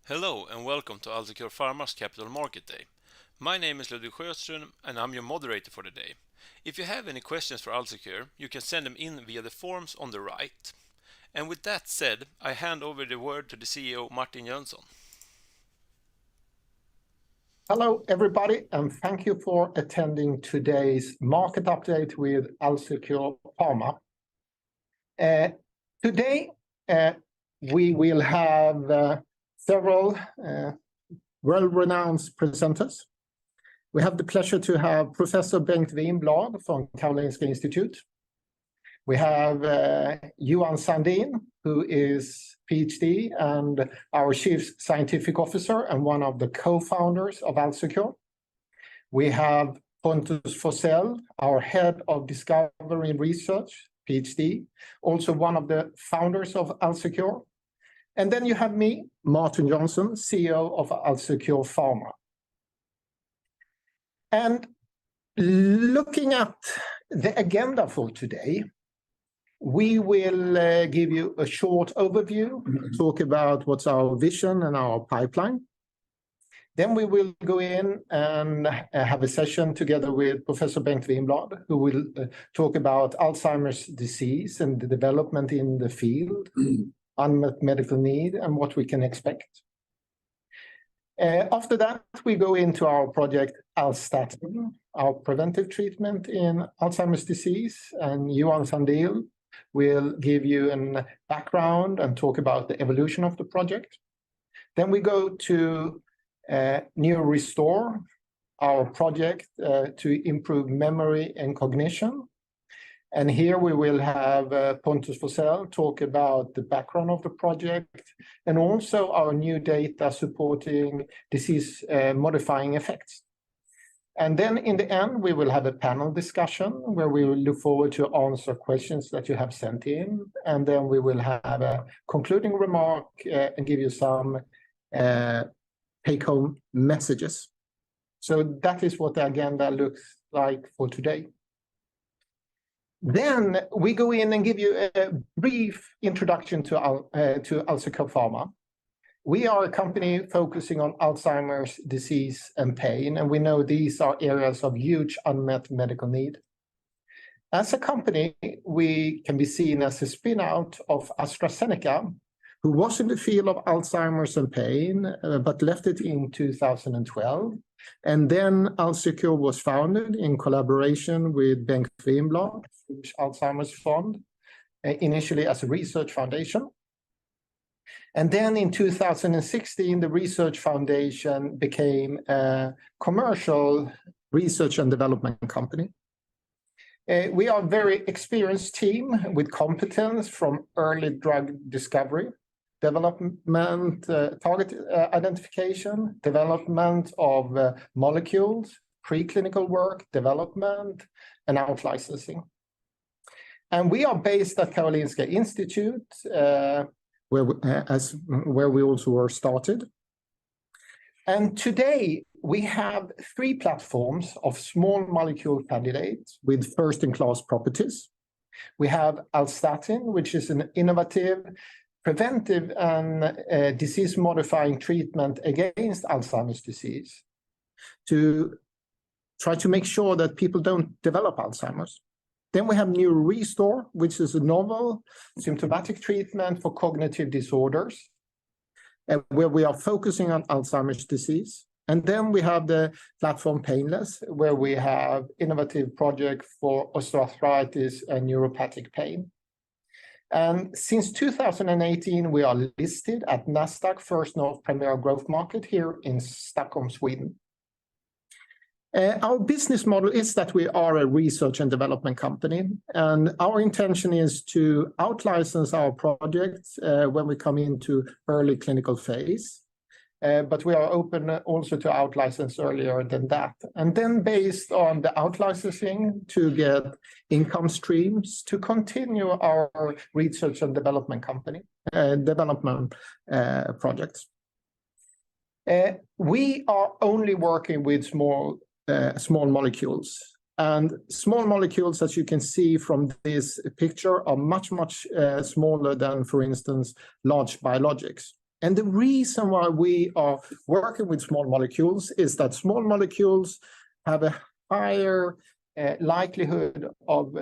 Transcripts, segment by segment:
Hello and welcome to AlzeCure Pharma's Capital Market Day. My name is Jönsson and I'm your moderator for the day. If you have any questions for AlzeCure, you can send them in via the forms on the right. And with that said, I hand over the word to the CEO Martin Jönsson. Hello everybody, and thank you for attending today's market update with AlzeCure Pharma. Today we will have several well-renowned presenters. We have the pleasure to have Professor Bengt Winblad from Karolinska Institute. We have Johan Sandin, who is PhD and our Chief Scientific Officer and one of the co-founders of AlzeCure. We have Pontus Forsell, our Head of Discovery and Research, PhD, also one of the founders of AlzeCure. And then you have me, Martin Jönsson, CEO of AlzeCure Pharma. And looking at the agenda for today, we will give you a short overview, talk about what's our vision and our pipeline. Then we will go in and have a session together with Professor Bengt Winblad, who will talk about Alzheimer's disease and the development in the field, unmet medical need, and what we can expect. After that, we go into our project Alzstatin, our preventive treatment in Alzheimer's disease, and Johan Sandin will give you a background and talk about the evolution of the project. Then we go to NeuroRestore, our project to improve memory and cognition. And here we will have Pontus Forsell talk about the background of the project and also our new data supporting disease-modifying effects. And then in the end, we will have a panel discussion where we will look forward to answer questions that you have sent in. And then we will have a concluding remark and give you some take-home messages. So that is what the agenda looks like for today. Then we go in and give you a brief introduction to AlzeCure Pharma. We are a company focusing on Alzheimer's disease and pain, and we know these are areas of huge unmet medical need. As a company, we can be seen as a spin-out of AstraZeneca, who was in the field of Alzheimer's and pain, but left it in 2012. And then AlzeCure was founded in collaboration with Bengt Winblad, Alzheimer's Fund, initially as a research foundation. And then in 2016, the research foundation became a commercial research and development company. We are a very experienced team with competence from early drug discovery, development, target identification, development of molecules, preclinical work, development, and out-licensing. And we are based at Karolinska Institute, where we also were started. And today we have 3 platforms of small molecule candidates with first-in-class properties. We have Alzstatin, which is an innovative, preventive and disease-modifying treatment against Alzheimer's disease to try to make sure that people don't develop Alzheimer's. Then we have NeuroRestore, which is a novel symptomatic treatment for cognitive disorders, where we are focusing on Alzheimer's disease. And then we have the platform Painless, where we have innovative project for osteoarthritis and neuropathic pain. And since 2018, we are listed at Nasdaq First North Premier Growth Market here in Stockholm, Sweden. Our business model is that we are a research and development company, and our intention is to out-license our projects when we come into early clinical phase. But we are open also to out-license earlier than that. And then based on the out-licensing to get income streams to continue our research and development projects. We are only working with small molecules. And small molecules, as you can see from this picture, are much smaller than, for instance, large biologics. And the reason why we are working with small molecules is that small molecules have a higher likelihood of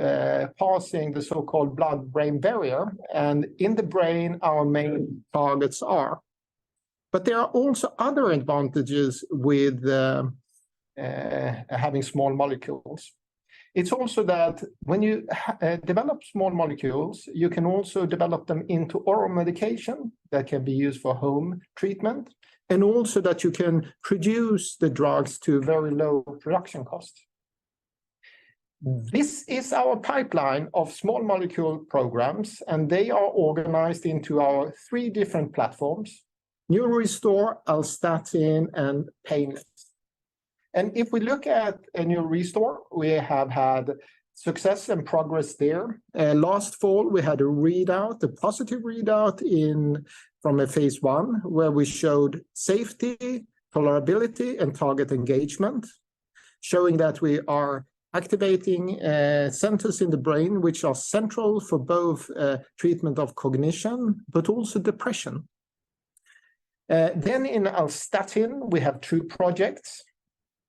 passing the so-called blood-brain barrier. And in the brain, our main targets are. But there are also other advantages with having small molecules. It's also that when you develop small molecules, you can also develop them into oral medication that can be used for home treatment, and also that you can produce the drugs to very low production cost. This is our pipeline of small molecule programs, and they are organized into our 3 different platforms: NeuroRestore, Alzstatin, and Painless. And if we look at NeuroRestore, we have had success and progress there. Last fall, we had a positive readout from a phase 1, where we showed safety, tolerability, and target engagement, showing that we are activating centers in the brain which are central for both treatment of cognition, but also depression. Then in Alzstatin, we have 2 projects.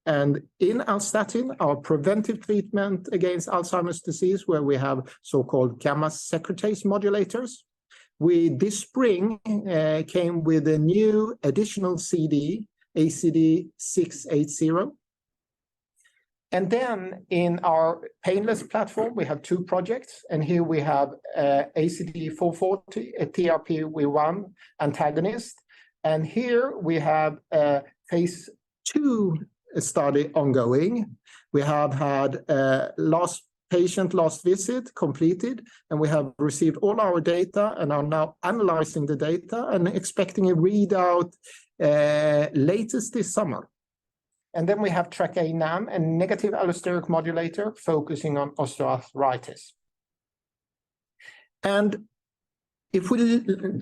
And in Alzstatin, our preventive treatment against Alzheimer's disease, where we have so-called gamma-secretase modulators, we this spring came with a new additional CD, ACD 680. And then in our Painless platform, we have 2 projects. And here we have ACD 440, a TRP1 antagonist. And here we have a phase 2 study ongoing. We have had last visit completed, and we have received all our data and are now analyzing the data and expecting a readout latest this summer. And then we have Trk-PAM, a negative allosteric modulator focusing on osteoarthritis. And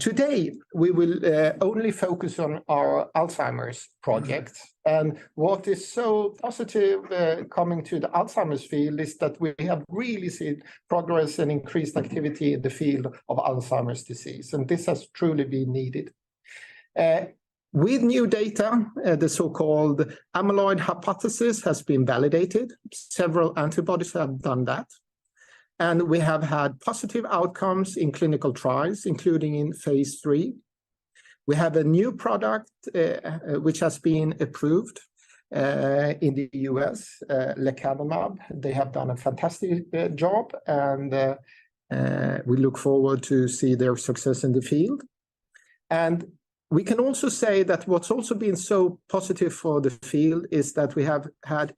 today we will only focus on our Alzheimer's project. And what is so positive coming to the Alzheimer's field is that we have really seen progress and increased activity in the field of Alzheimer's disease. And this has truly been needed. With new data, the so-called amyloid hypothesis has been validated. Several antibodies have done that. And we have had positive outcomes in clinical trials, including in phase 3. We have a new product which has been approved in the US, lecanemab. They have done a fantastic job, and we look forward to see their success in the field. And we can also say that what's also been so positive for the field is that we have had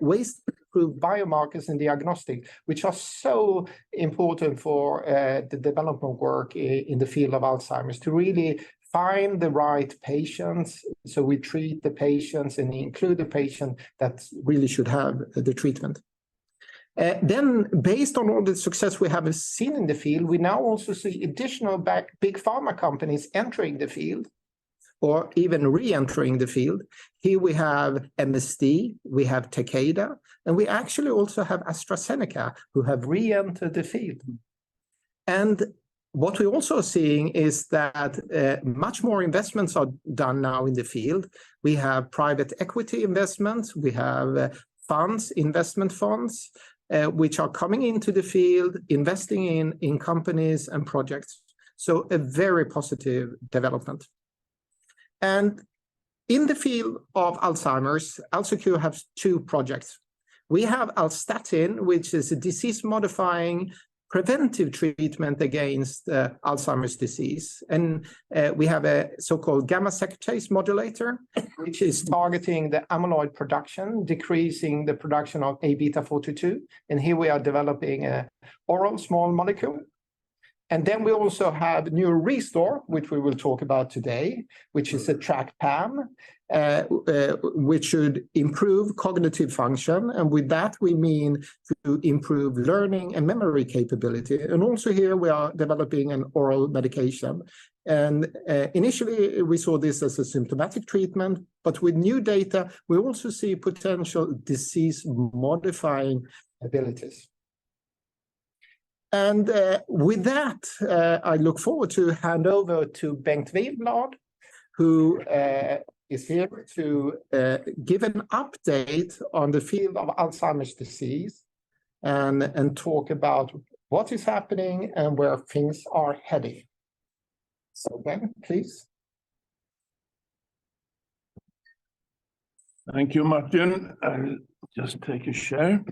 ways to improve biomarkers in diagnostic, which are so important for the development work in the field of Alzheimer's, to really find the right patients. So we treat the patients and include the patient that really should have the treatment. Then, based on all the success we have seen in the field, we now also see additional big pharma companies entering the field, or even re-entering the field. Here we have MSD, we have Takeda, and we actually also have AstraZeneca, who have re-entered the field. And what we're also seeing is that much more investments are done now in the field. We have private equity investments, we have investment funds, which are coming into the field, investing in companies and projects. So a very positive development. And in the field of Alzheimer's, AlzeCure has 2 projects. We have Alzstatin, which is a disease-modifying preventive treatment against Alzheimer's disease. And we have a so-called gamma-secretase modulator, which is targeting the amyloid production, decreasing the production of A-beta-42. And here we are developing an oral small molecule. And then we also have NeuroRestore, which we will talk about today, which is a Trk-PAM, which should improve cognitive function. And with that, we mean to improve learning and memory capability. And also here we are developing an oral medication. And initially, we saw this as a symptomatic treatment, but with new data, we also see potential disease-modifying abilities. And with that, I look forward to hand over to Bengt Winblad, who is here to give an update on the field of Alzheimer's disease and talk about what is happening and where things are heading. So Bengt, please. Thank you, Martin. I'll just take a share.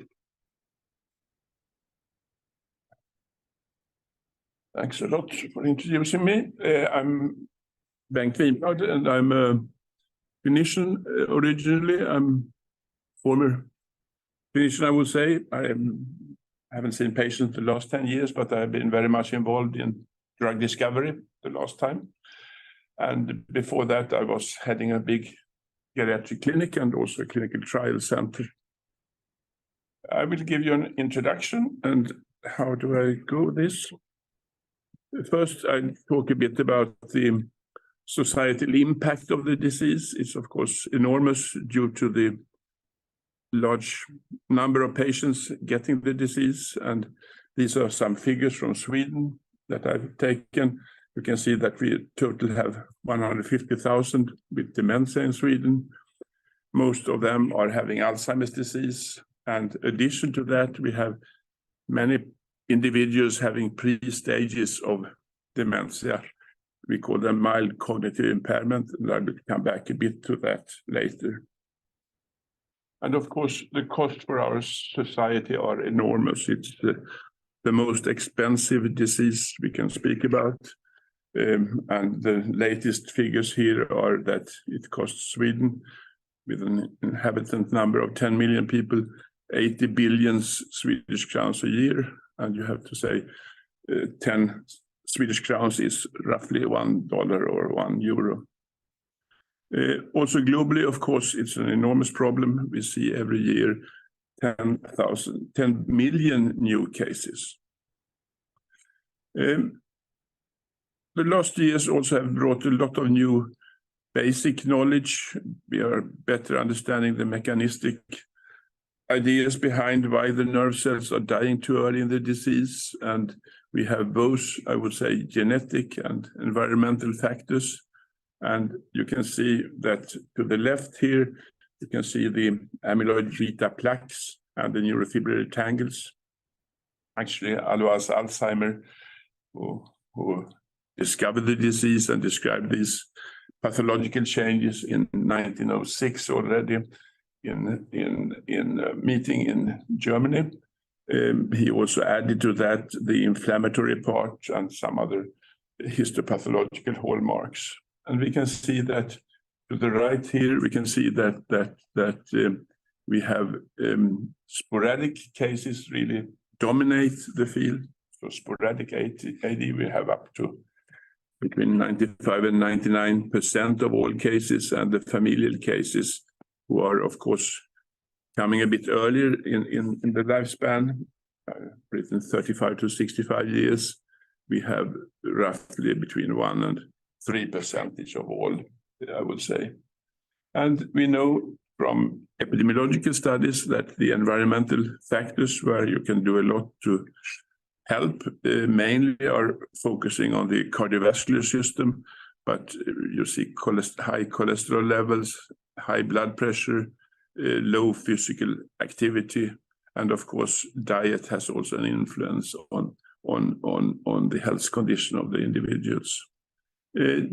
Thanks a lot for introducing me. I'm Bengt Winblad, and I'm a clinician originally. I'm former clinician, I would say. I haven't seen patients the last 10 years, but I've been very much involved in drug discovery the last time. And before that, I was heading a big geriatric clinic and also a clinical trial center. I will give you an introduction. And how do I go this? First, I'll talk a bit about the societal impact of the disease. It's, of course, enormous due to the large number of patients getting the disease. And these are some figures from Sweden that I've taken. You can see that we total have 150,000 with dementia in Sweden. Most of them are having Alzheimer's disease. And in addition to that, we have many individuals having pre-stages of dementia. We call them mild cognitive impairment, and I will come back a bit to that later. And of course, the costs for our society are enormous. It's the most expensive disease we can speak about. And the latest figures here are that it costs Sweden, with an inhabitant number of 10 million people, 80 billion Swedish crowns a year. And you have to say 10 Swedish crowns is roughly $1 or €1. Also globally, of course, it's an enormous problem. We see every year 10 million new cases. The last years also have brought a lot of new basic knowledge. We are better understanding the mechanistic ideas behind why the nerve cells are dying too early in the disease. And we have both, I would say, genetic and environmental factors. And you can see that to the left here, you can see the amyloid beta plaques and the neurofibrillary tangles. Actually, Alois Alzheimer, who discovered the disease and described these pathological changes in 1906 already in a meeting in Germany. He also added to that the inflammatory part and some other histopathological hallmarks. And we can see that to the right here, we can see that we have sporadic cases really dominate the field. So sporadic AD, we have up to between 95 and 99% of all cases, and the familial cases who are, of course, coming a bit earlier in the lifespan, within 35 to 65 years, we have roughly between 1 and 3% of all, I would say. And we know from epidemiological studies that the environmental factors where you can do a lot to help mainly are focusing on the cardiovascular system, but you see high cholesterol levels, high blood pressure, low physical activity, and of course diet has also an influence on the health condition of the individuals.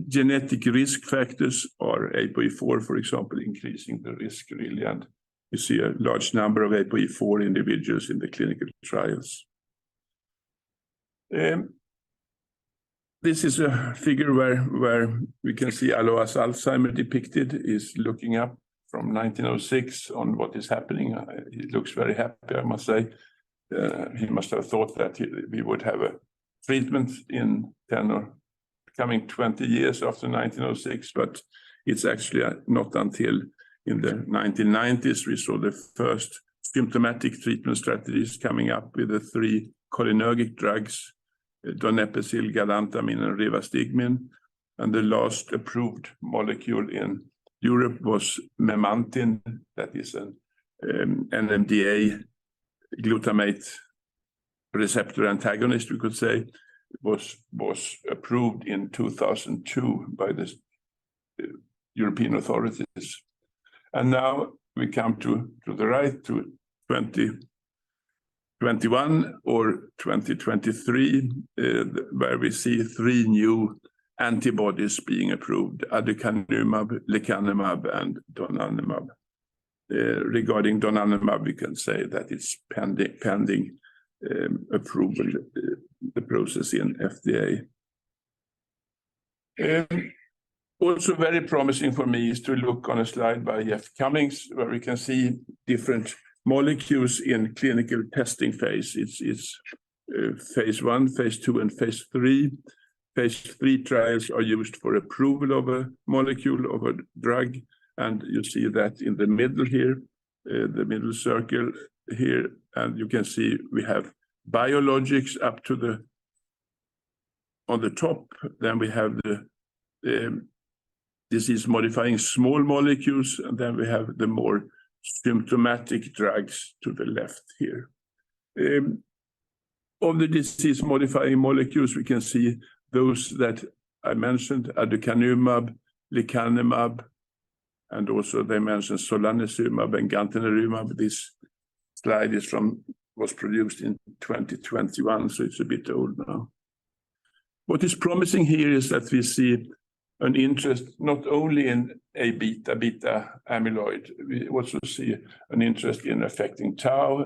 Genetic risk factors are ApoE4, for example, increasing the risk really, and you see a large number of ApoE4 individuals in the clinical trials. This is a figure where we can see Alois Alzheimer depicted, is looking up from 1906 on what is happening. He looks very happy, I must say. He must have thought that we would have a treatment in 10 or coming 20 years after 1906, but it's actually not until in the 1990s we saw the first symptomatic treatment strategies coming up with the 3 cholinergic drugs, donepezil, galantamine, and rivastigmine. And the last approved molecule in Europe was memantine, that is an NMDA glutamate receptor antagonist, we could say, was approved in 2002 by the European authorities. And now we come to the right, to 2021 or 2023, where we see 3 new antibodies being approved: aducanumab, lecanemab, and donanemab. Regarding donanemab, we can say that it's pending approval, the process in FDA. Also very promising for me is to look on a slide by Jeff Cummings, where we can see different molecules in clinical testing phase. It's phase 1, phase 2, and phase 3. Phase 3 trials are used for approval of a molecule, of a drug, and you see that in the middle here, the middle circle here, and you can see we have biologics up to the on the top. Then we have the disease-modifying small molecules, and then we have the more symptomatic drugs to the left here. Of the disease-modifying molecules, we can see those that I mentioned: aducanumab, lecanemab, and also they mentioned solanezumab and gantenerumab. This slide was produced in 2021, so it's a bit old now. What is promising here is that we see an interest not only in beta amyloid, we also see an interest in affecting tau,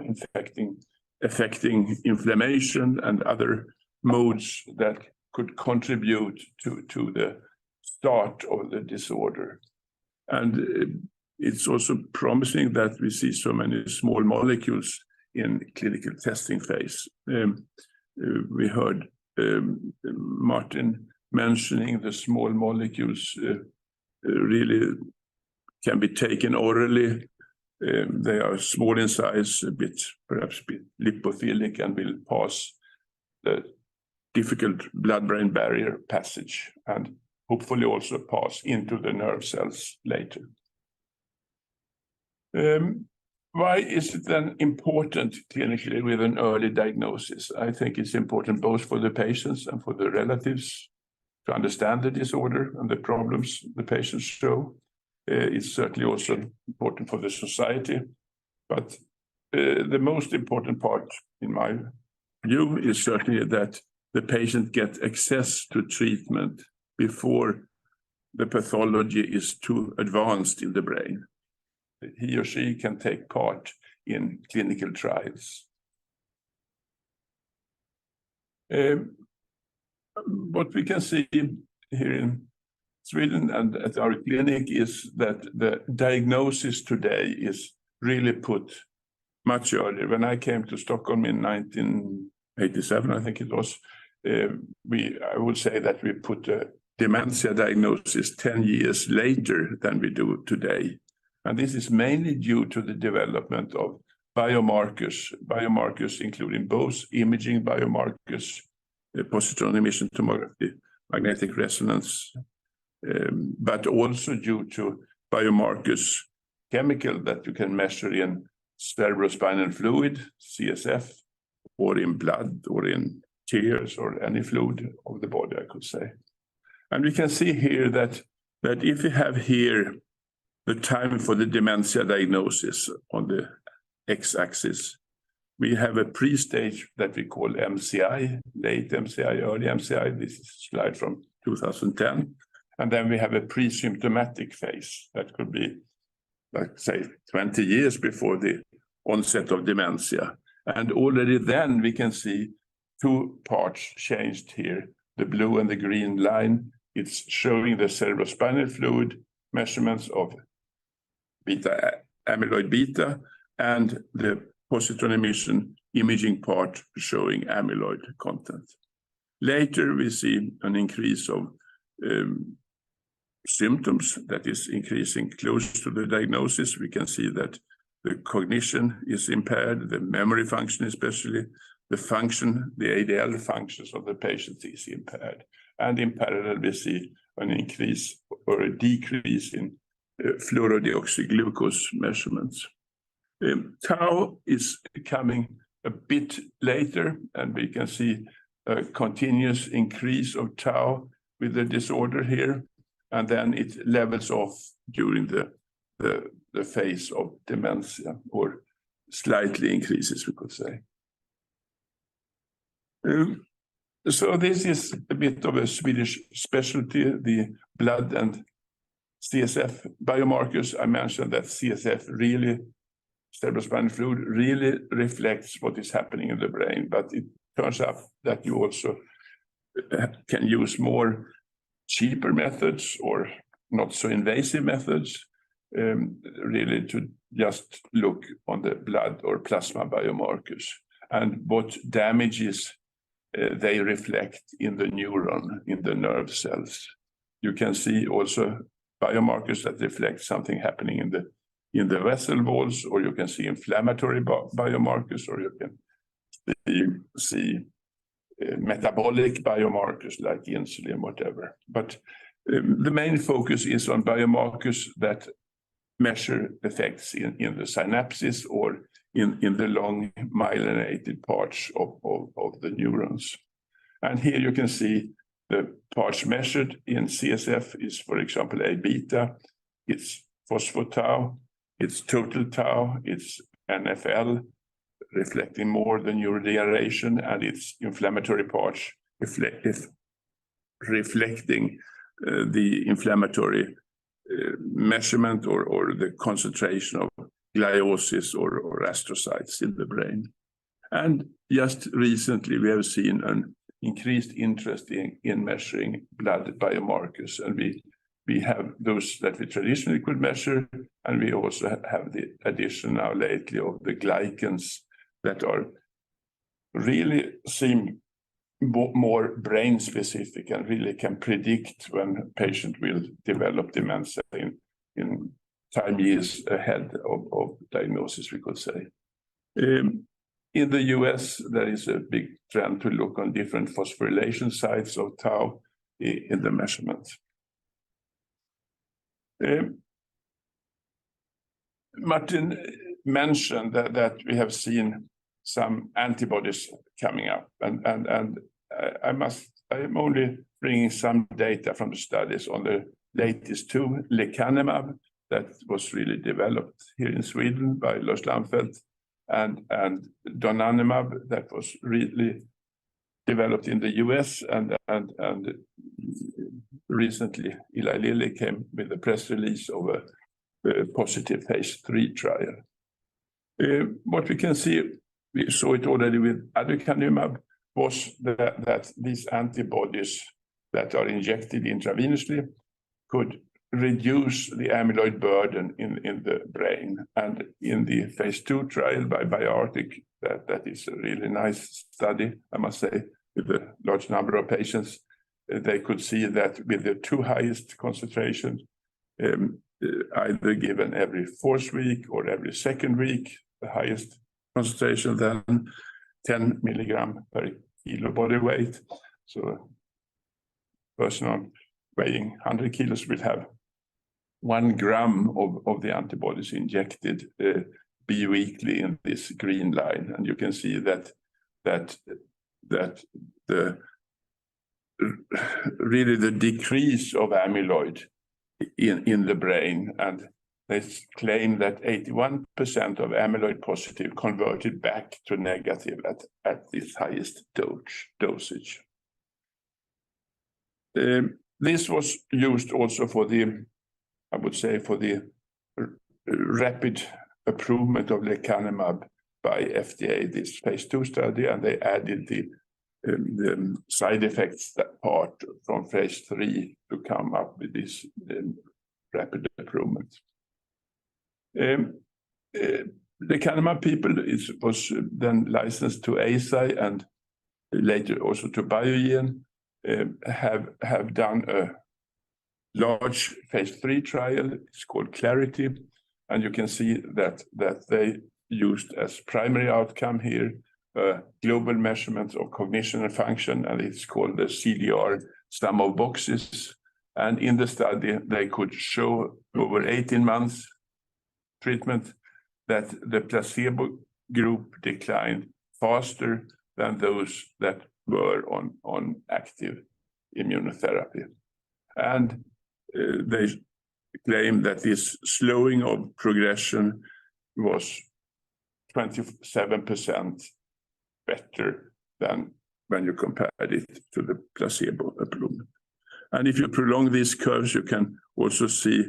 affecting inflammation and other modes that could contribute to the start of the disorder. And it's also promising that we see so many small molecules in clinical testing phase. We heard Martin mentioning the small molecules really can be taken orally. They are small in size, perhaps a bit lipophilic, and will pass the difficult blood-brain barrier passage and hopefully also pass into the nerve cells later. Why is it then important clinically with an early diagnosis? I think it's important both for the patients and for the relatives to understand the disorder and the problems the patients show. It's certainly also important for the society. But the most important part, in my view, is certainly that the patient gets access to treatment before the pathology is too advanced in the brain. He or she can take part in clinical trials. What we can see here in Sweden and at our clinic is that the diagnosis today is really put much earlier. When I came to Stockholm in 1987, I think it was, I would say that we put a dementia diagnosis 10 years later than we do today. And this is mainly due to the development of biomarkers including both imaging biomarkers, positron emission tomography, magnetic resonance, but also due to biomarkers, chemical that you can measure in cerebrospinal fluid, CSF, or in blood, or in tears, or any fluid of the body, I could say. And we can see here that if we have here the time for the dementia diagnosis on the x-axis, we have a pre-stage that we call MCI, late MCI, early MCI. This is a slide from 2010. And then we have a pre-symptomatic phase that could be, like, say, 20 years before the onset of dementia. And already then we can see 2 parts changed here. The blue and the green line, it's showing the cerebrospinal fluid measurements of amyloid beta, and the positron emission imaging part showing amyloid content. Later, we see an increase of symptoms that is increasing close to the diagnosis. We can see that the cognition is impaired, the memory function especially, the function, the ADL functions of the patient is impaired. And in parallel, we see an increase or a decrease in fluorodeoxyglucose measurements. Tau is coming a bit later, and we can see a continuous increase of tau with the disorder here, and then it levels off during the phase of dementia, or slightly increases, we could say. So this is a bit of a Swedish specialty, the blood and CSF biomarkers. I mentioned that CSF really, cerebrospinal fluid, really reflects what is happening in the brain, but it turns out that you also can use more cheaper methods or not so invasive methods, really to just look on the blood or plasma biomarkers and what damages they reflect in the neuron, in the nerve cells. You can see also biomarkers that reflect something happening in the vessel walls, or you can see inflammatory biomarkers, or you can see metabolic biomarkers like insulin, whatever. But the main focus is on biomarkers that measure effects in the synapses or in the long myelinated parts of the neurons. And here you can see the parts measured in CSF is, for example, A beta, it's phospho-tau, it's total tau, it's NFL, reflecting more the neurodegeneration, and its inflammatory parts reflecting the inflammatory measurement or the concentration of gliosis or astrocytes in the brain. And just recently, we have seen an increased interest in measuring blood biomarkers, and we have those that we traditionally could measure, and we also have the addition now lately of the glycans that are really seem more brain specific and really can predict when a patient will develop dementia in time years ahead of diagnosis, we could say. In the US, there is a big trend to look on different phosphorylation sites of tau in the measurement. Martin mentioned that we have seen some antibodies coming up, and I'm only bringing some data from the studies on the latest two, lecanemab, that was really developed here in Sweden by Lars Lamfeldt, and donanemab, that was really developed in the US, and recently Eli Lilly came with a press release of a positive phase 3 trial. What we can see, we saw it already with aducanumab, was that these antibodies that are injected intravenously could reduce the amyloid burden in the brain. And in the phase 2 trial by BioArctic, that is a really nice study, I must say, with a large number of patients. They could see that with the two highest concentrations, either given every 4th week or every 2nd week, the highest concentration, then 10 milligram per kilo body weight. So a person weighing 100 kilos will have 1 gram of the antibodies injected bi-weekly in this green line. And you can see that really the decrease of amyloid in the brain, and they claim that 81% of amyloid positive converted back to negative at this highest dosage. This was used also for the, I would say, for the rapid approval of lecanemab by FDA, this phase 2 study, and they added the side effects part from phase 3 to come up with this rapid approval. Lecanemab people was then licensed to Eisai and later also to Biogen, have done a large phase 3 trial. It's called Clarity, and you can see that they used as primary outcome here global measurements of cognition and function, and it's called the CDR sum of boxes. And in the study, they could show over 18 months treatment that the placebo group declined faster than those that were on active immunotherapy. And they claim that this slowing of progression was 27% better than when you compared it to the placebo improvement. And if you prolong these curves, you can also see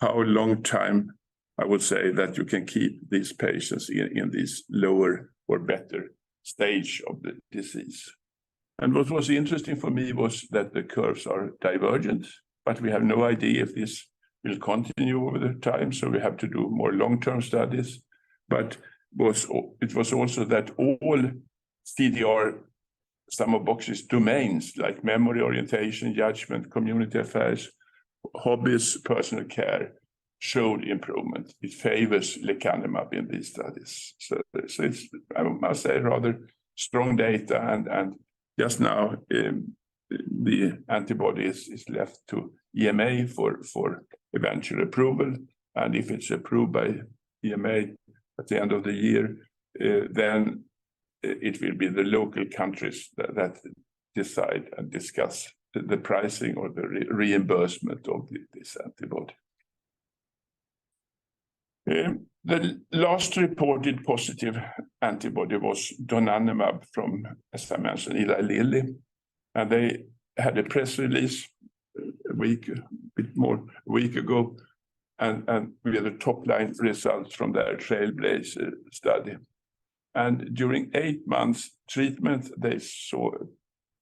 how long time, I would say, that you can keep these patients in this lower or better stage of the disease. And what was interesting for me was that the curves are divergent, but we have no idea if this will continue over the time, so we have to do more long-term studies. But it was also that all CDR sum of boxes domains like memory, orientation, judgment, community affairs, hobbies, personal care showed improvement. It favors lecanemab in these studies. So it's, I must say, rather strong data, and just now the antibody is left to EMA for eventual approval. And if it's approved by EMA at the end of the year, then it will be the local countries that decide and discuss the pricing or the reimbursement of this antibody. The last reported positive antibody was donanemab from, as I mentioned, Eli Lilly, and they had a press release a week ago, and we had a top-line results from their Trailblazer study. And during 8 months treatment, they saw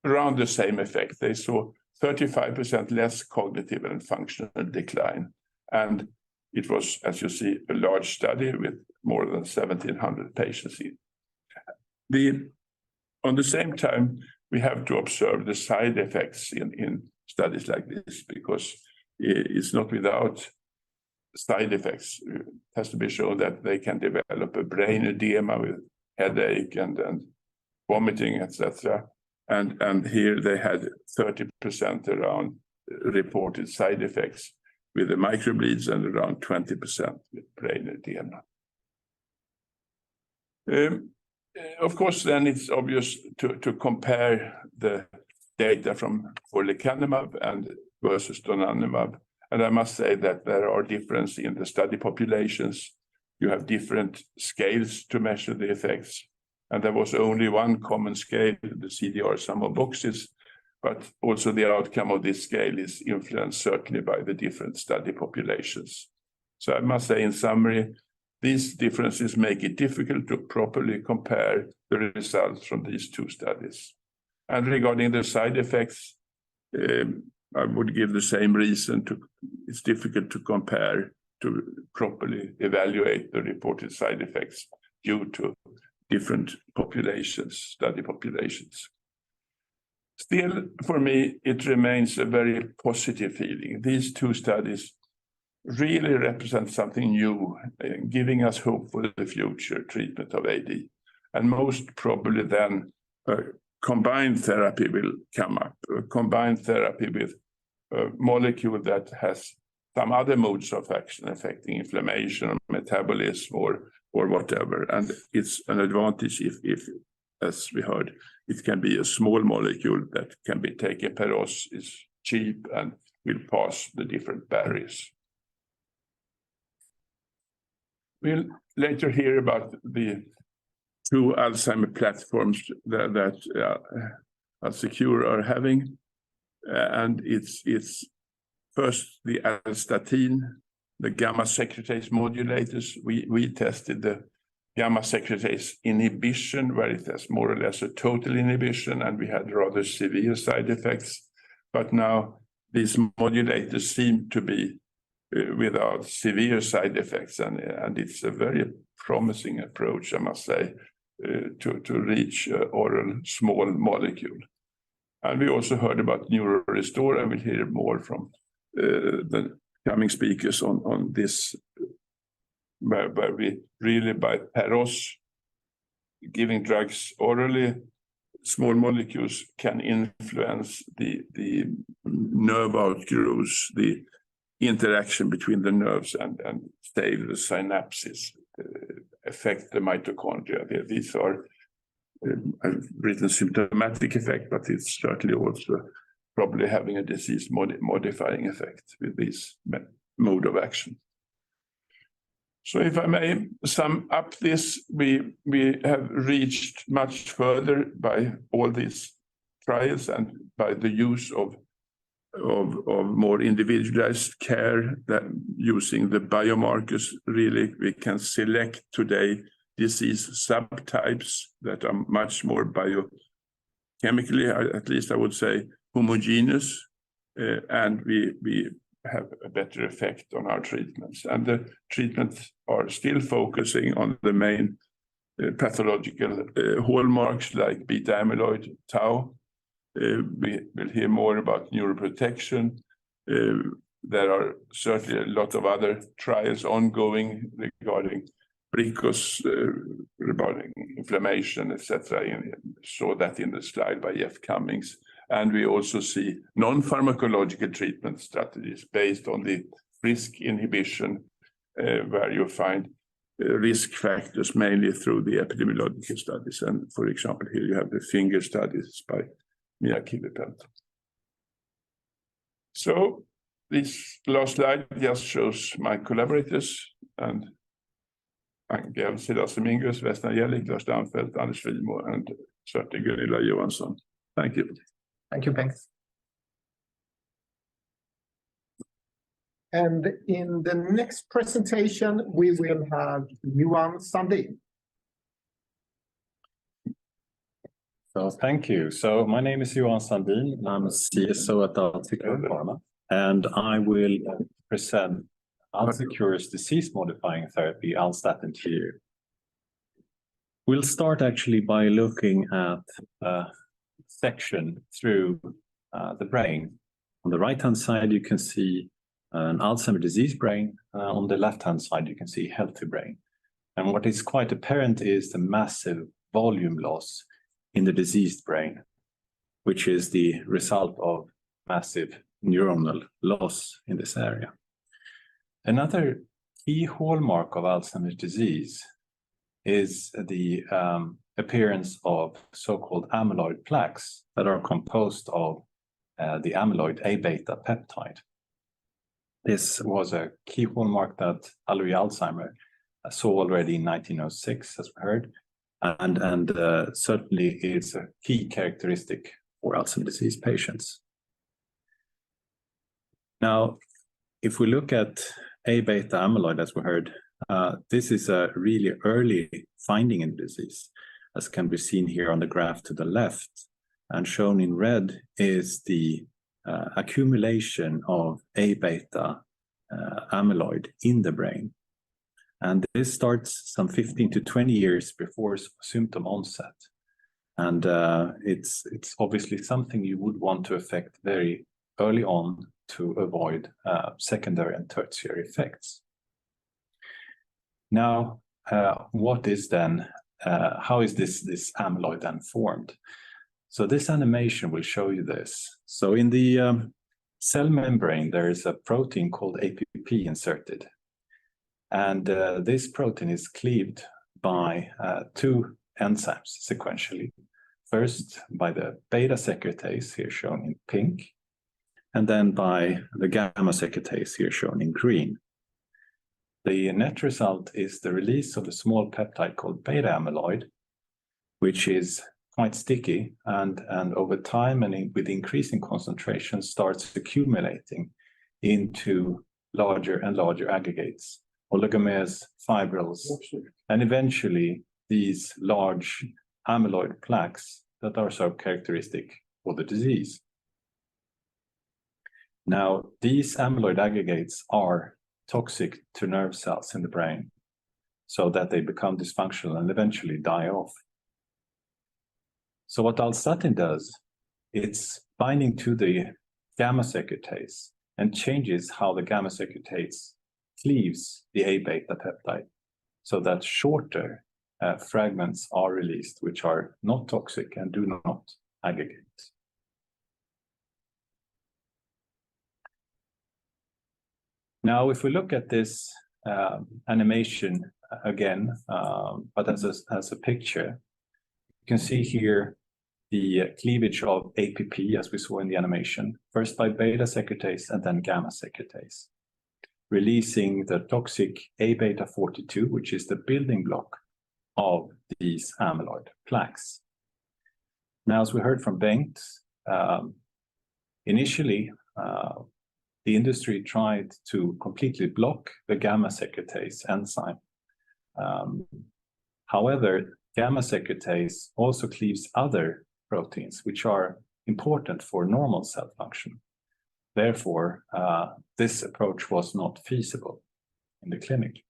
around the same effect. They saw 35% less cognitive and functional decline. And it was, as you see, a large study with more than 1,700 patients in. On the same time, we have to observe the side effects in studies like this, because it's not without side effects. It has to be shown that they can develop a brain edema with headache and vomiting, etc. And here they had 30% around reported side effects with the microbleeds and around 20% with brain edema. Of course, then it's obvious to compare the data for lecanemab and versus donanemab. And I must say that there are differences in the study populations. You have different scales to measure the effects. And there was only one common scale, the CDR sum of boxes, but also the outcome of this scale is influenced certainly by the different study populations. So I must say, in summary, these differences make it difficult to properly compare the results from these two studies. And regarding the side effects, I would give the same reason. It's difficult to compare, to properly evaluate the reported side effects due to different populations, study populations. Still, for me, it remains a very positive feeling. These two studies really represent something new, giving us hope for the future treatment of AD. And most probably then combined therapy will come up, a combined therapy with a molecule that has some other modes of action affecting inflammation or metabolism or whatever. And it's an advantage if, as we heard, it can be a small molecule that can be taken per dose, is cheap, and will pass the different barriers. We'll later hear about the two Alzheimer platforms that AlzeCure are having. And it's first the Alzstatin, the gamma-secretase modulators. We tested the gamma-secretase inhibition, where it has more or less a total inhibition, and we had rather severe side effects. But now these modulators seem to be without severe side effects, and it's a very promising approach, I must say, to reach oral small molecule. And we also heard about NeuroRestore, and we'll hear more from the coming speakers on this, where we really, by per dose, giving drugs orally, small molecules can influence the nerve outgrowths, the interaction between the nerves, and stay the synapses, affect the mitochondria. These are I've written symptomatic effect, but it's certainly also probably having a disease modifying effect with this mode of action. So if I may sum up this, we have reached much further by all these trials and by the use of more individualized care, that using the biomarkers. Really, we can select today disease subtypes that are much more biochemically, at least I would say, homogeneous, and we have a better effect on our treatments. And the treatments are still focusing on the main pathological hallmarks like beta amyloid, tau. We will hear more about neuroprotection. There are certainly a lot of other trials ongoing regarding Bricos, regarding inflammation, etc. Saw that in the slide by Jeff Cummings. And we also see non-pharmacological treatment strategies based on the risk inhibition, where you find risk factors mainly through the epidemiological studies. And for example, here you have the finger studies by Mia Kivipelt. So this last slide just shows my collaborators, and Anke Silas Dominguez, Vesna Jellik, Lars Danfeldt, Anders Frimo, and certainly Gunilla Johansson. Thank you. Thank you, Bengt. And in the next presentation, we will have Johan Sandin. So thank you. So my name is Johan Sandin, and I'm a CSO at AlzeCure Pharma, and I will present AlzeCure's disease-modifying therapy, Alzstatin, to you. We'll start actually by looking at a section through the brain. On the right-hand side, you can see an Alzheimer's disease brain. On the left-hand side, you can see healthy brain. And what is quite apparent is the massive volume loss in the diseased brain, which is the result of massive neuronal loss in this area. Another key hallmark of Alzheimer's disease is the appearance of so-called amyloid plaques that are composed of the amyloid A-beta peptide. This was a key hallmark that Alzheimer saw already in 1906, as we heard, and certainly it's a key characteristic for Alzheimer's disease patients. Now, if we look at A-beta amyloid, as we heard, this is a really early finding in the disease, as can be seen here on the graph to the left. And shown in red is the accumulation of A-beta amyloid in the brain. And this starts some 15 to 20 years before symptom onset. And it's obviously something you would want to affect very early on to avoid secondary and tertiary effects. Now, what is then, how is this amyloid then formed? So this animation will show you this. So in the cell membrane, there is a protein called APP inserted. And this protein is cleaved by two enzymes sequentially. First, by the beta-secretase, here shown in pink, and then by the gamma-secretase, here shown in green. The net result is the release of a small peptide called beta amyloid, which is quite sticky and over time and with increasing concentration starts accumulating into larger and larger aggregates, oligomers, fibrils, and eventually these large amyloid plaques that are so characteristic for the disease. Now, these amyloid aggregates are toxic to nerve cells in the brain so that they become dysfunctional and eventually die off. So what Alzstatin does, it's binding to the gamma-secretase and changes how the gamma-secretase cleaves the A-beta peptide so that shorter fragments are released, which are not toxic and do not aggregate. Now, if we look at this animation again, but as a picture, You can see here the cleavage of APP, as we saw in the animation, first by beta-secretase and then gamma-secretase, releasing the toxic A-beta-42, which is the building block of these amyloid plaques. Now, as we heard from Bengt, initially, the industry tried to completely block the gamma-secretase enzyme. However, gamma-secretase also cleaves other proteins, which are important for normal cell function. Therefore, this approach was not feasible in the clinic.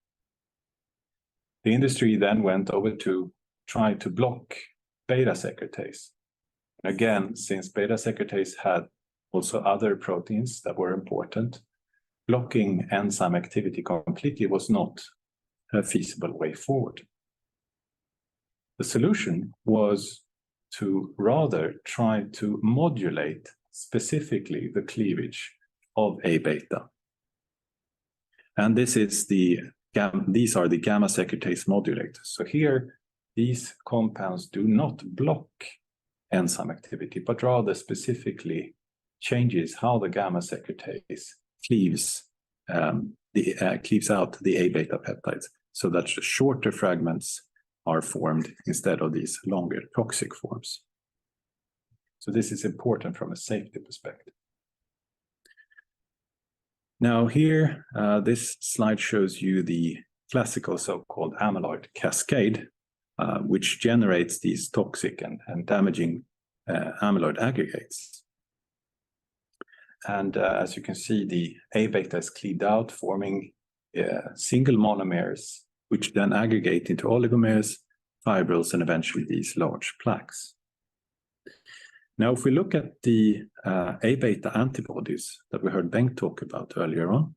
The industry then went over to try to block beta-secretase. Again, since beta-secretase had also other proteins that were important, blocking enzyme activity completely was not a feasible way forward. The solution was to rather try to modulate specifically the cleavage of A-beta. And this is these are the gamma-secretase modulators. So here, these compounds do not block enzyme activity, but rather specifically changes how the gamma-secretase cleaves out the A-beta peptides, so that the shorter fragments are formed instead of these longer toxic forms. So this is important from a safety perspective. Now here, this slide shows you the classical so-called amyloid cascade, which generates these toxic and damaging amyloid aggregates. And as you can see, the A-beta is cleaved out, forming single monomers, which then aggregate into oligomers, fibrils, and eventually these large plaques. Now, if we look at the A-beta antibodies that we heard Bengt talk about earlier on,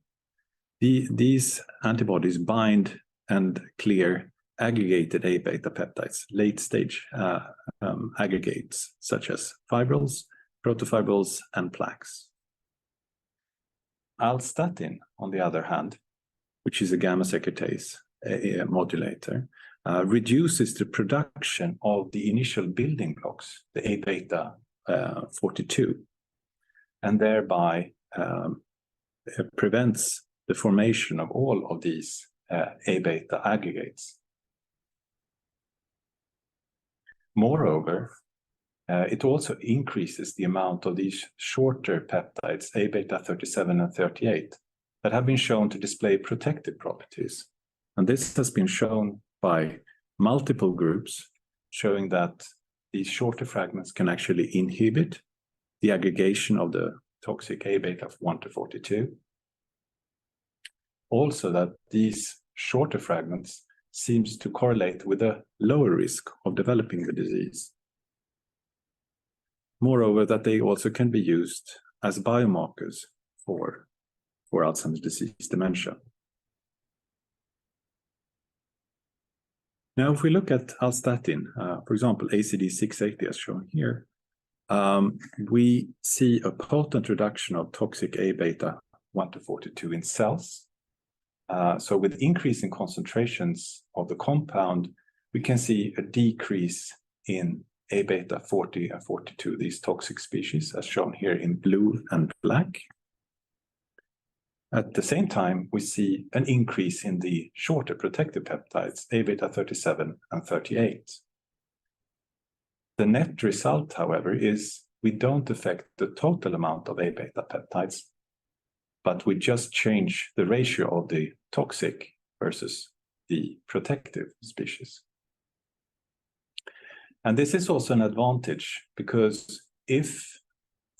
these antibodies bind and clear aggregated A-beta peptides, late-stage aggregates such as fibrils, protofibrils, and plaques. Alzstatin, on the other hand, which is a gamma-secretase modulator, reduces the production of the initial building blocks, the A-beta 42, and thereby prevents the formation of all of these A-beta aggregates. Moreover, it also increases the amount of these shorter peptides, A-beta 37 and 38, that have been shown to display protective properties. And this has been shown by multiple groups, showing that these shorter fragments can actually inhibit the aggregation of the toxic A-beta 1 to 42. Also, that these shorter fragments seems to correlate with a lower risk of developing the disease. Moreover, that they also can be used as biomarkers for Alzheimer's disease dementia. Now, if we look at Alzstatin, for example, ACD680 as shown here, we see a potent reduction of toxic A-beta 1 to 42 in cells. So with increasing concentrations of the compound, we can see a decrease in A-beta 40 and 42, these toxic species, as shown here in blue and black. At the same time, we see an increase in the shorter protective peptides, A-beta 37 and 38. The net result, however, is we don't affect the total amount of A-beta peptides, but we just change the ratio of the toxic versus the protective species. And this is also an advantage, because if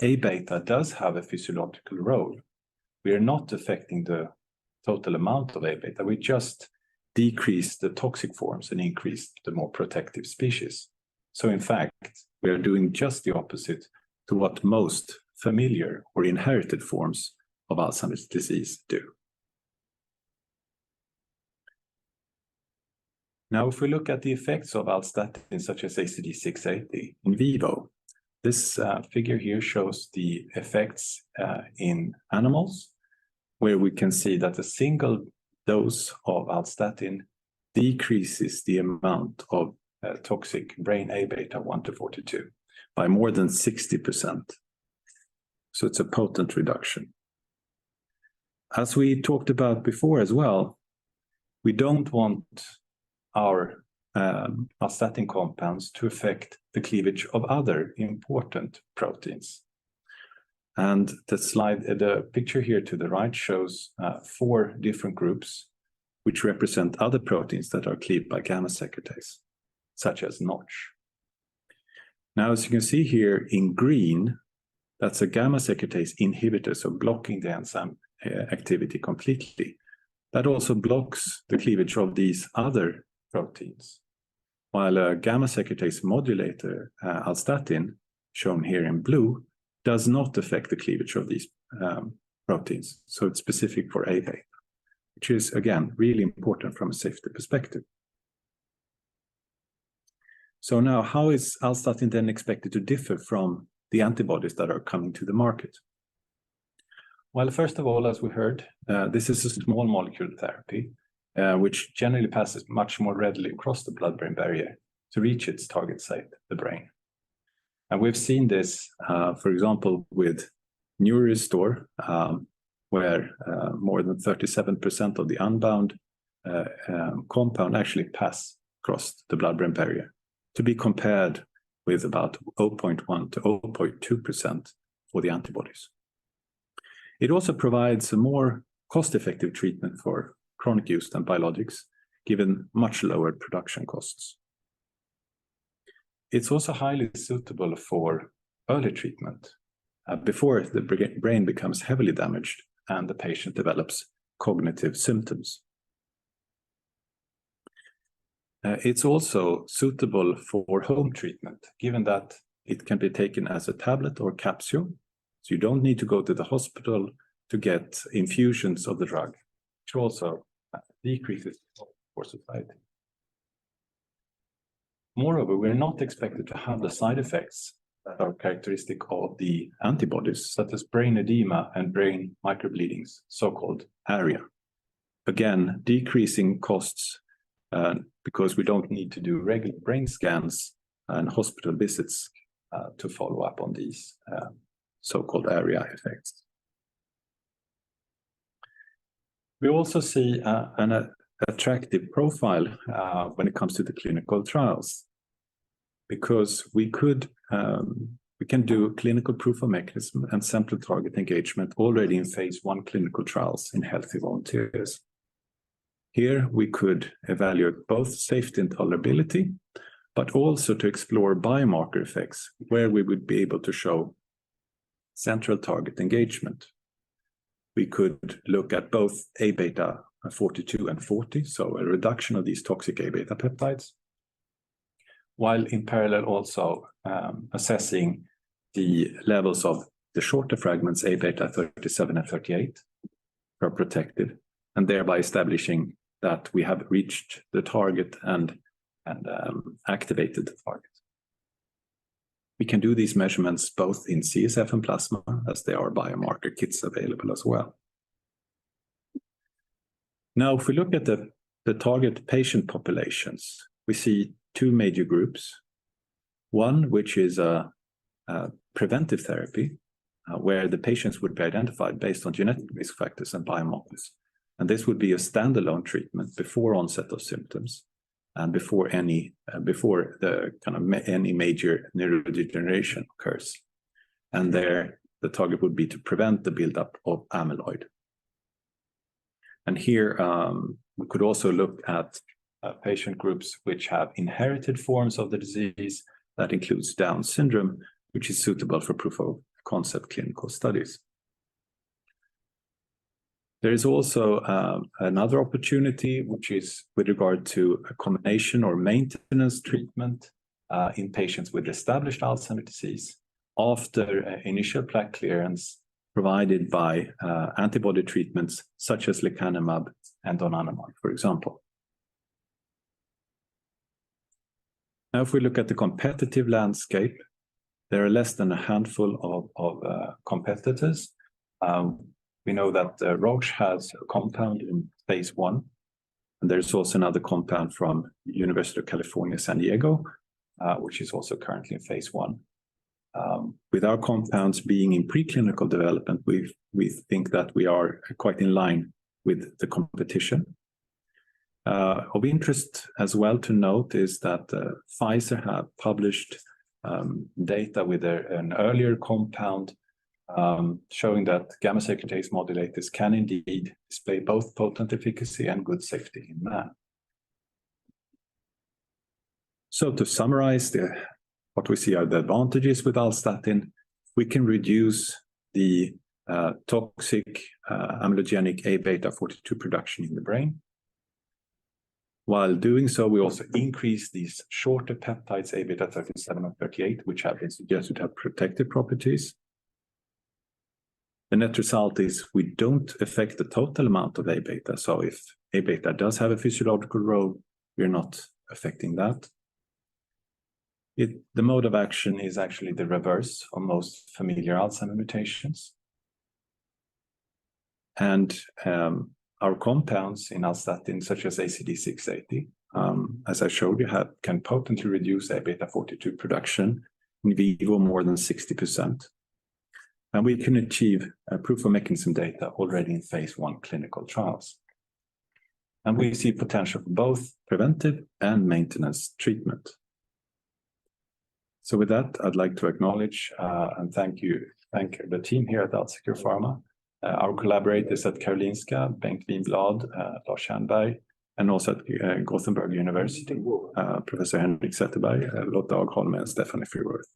A-beta does have a physiological role, we are not affecting the total amount of A-beta. We just decrease the toxic forms and increase the more protective species. So in fact, we are doing just the opposite to what most familiar or inherited forms of Alzheimer's disease do. Now, if we look at the effects of Alzstatin, such as ACD680 in vivo, this figure here shows the effects in animals, where we can see that a single dose of Alzstatin decreases the amount of toxic brain A beta 1 to 42 by more than 60%. So it's a potent reduction. As we talked about before as well, we don't want our Alzstatin compounds to affect the cleavage of other important proteins. And the picture here to the right shows 4 different groups which represent other proteins that are cleaved by gamma-secretase, such as Notch. Now, as you can see here in green, that's a gamma-secretase inhibitor, so blocking the enzyme activity completely. That also blocks the cleavage of these other proteins, while a gamma-secretase modulator, Alzstatin, shown here in blue, does not affect the cleavage of these proteins. So it's specific for A beta, which is, again, really important from a safety perspective. So now, how is Alzstatin then expected to differ from the antibodies that are coming to the market? Well, first of all, as we heard, this is a small molecule therapy, which generally passes much more readily across the blood-brain barrier to reach its target site, the brain. And we've seen this, for example, with NeuroRestore, where more than 37% of the unbound compound actually pass across the blood-brain barrier, to be compared with about 0.1 to 0.2% for the antibodies. It also provides a more cost-effective treatment for chronic use than biologics, given much lower production costs. It's also highly suitable for early treatment, before the brain becomes heavily damaged and the patient develops cognitive symptoms. It's also suitable for home treatment, given that it can be taken as a tablet or capsule. So you don't need to go to the hospital to get infusions of the drug, which also decreases for society. Moreover, we're not expected to have the side effects that are characteristic of the antibodies, such as brain edema and brain microbleedings, so-called ARIA. Again, decreasing costs because we don't need to do regular brain scans and hospital visits to follow up on these so-called ARIA effects. We also see an attractive profile when it comes to the clinical trials, because we can do clinical proof of mechanism and central target engagement already in phase 1 clinical trials in healthy volunteers. Here we could evaluate both safety and tolerability, but also to explore biomarker effects where we would be able to show central target engagement. We could look at both A beta 42 and 40, so a reduction of these toxic A beta peptides, while in parallel also assessing the levels of the shorter fragments A beta 37 and 38 are protected, and thereby establishing that we have reached the target and activated the target. We can do these measurements both in CSF and plasma, as there are biomarker kits available as well. Now, if we look at the target patient populations, we see 2 major groups. One, which is a preventive therapy, where the patients would be identified based on genetic risk factors and biomarkers. And this would be a standalone treatment before onset of symptoms and before any major neurodegeneration occurs. And there, the target would be to prevent the buildup of amyloid. And here, we could also look at patient groups which have inherited forms of the disease. That includes Down syndrome, which is suitable for proof of concept clinical studies. There is also another opportunity, which is with regard to a combination or maintenance treatment in patients with established Alzheimer's disease after initial plaque clearance provided by antibody treatments such as lecanemab and donanemab, for example. Now, if we look at the competitive landscape, there are less than a handful of competitors. We know that Roche has a compound in phase 1, And there's also another compound from University of California, San Diego, which is also currently in phase 1. With our compounds being in preclinical development, we think that we are quite in line with the competition. Of interest as well to note is that Pfizer have published data with an earlier compound showing that gamma-secretase modulators can indeed display both potent efficacy and good safety in man. So to summarize, what we see are the advantages with Alzstatin. We can reduce the toxic amyloidogenic A-beta-42 production in the brain. While doing so, we also increase these shorter peptides A-beta-37 and 38, which have been suggested to have protective properties. The net result is we don't affect the total amount of A-beta. So if A-beta does have a physiological role, we're not affecting that. The mode of action is actually the reverse of most familiar Alzheimer mutations. And our compounds in Alzstatin, such as ACD680, as I showed you, can potently reduce A-beta-42 production in vivo more than 60%. And we can achieve proof of mechanism data already in phase 1 clinical trials. And we see potential for both preventive and maintenance treatment. So with that, I'd like to acknowledge and thank the team here at AlzeCure Pharma, our collaborators at Karolinska, Bengt Winblad, Lars Sandberg, and also at Gothenburg University, Professor Henrik Zetterberg, Lotta Agholm, and Stephanie Freeworth.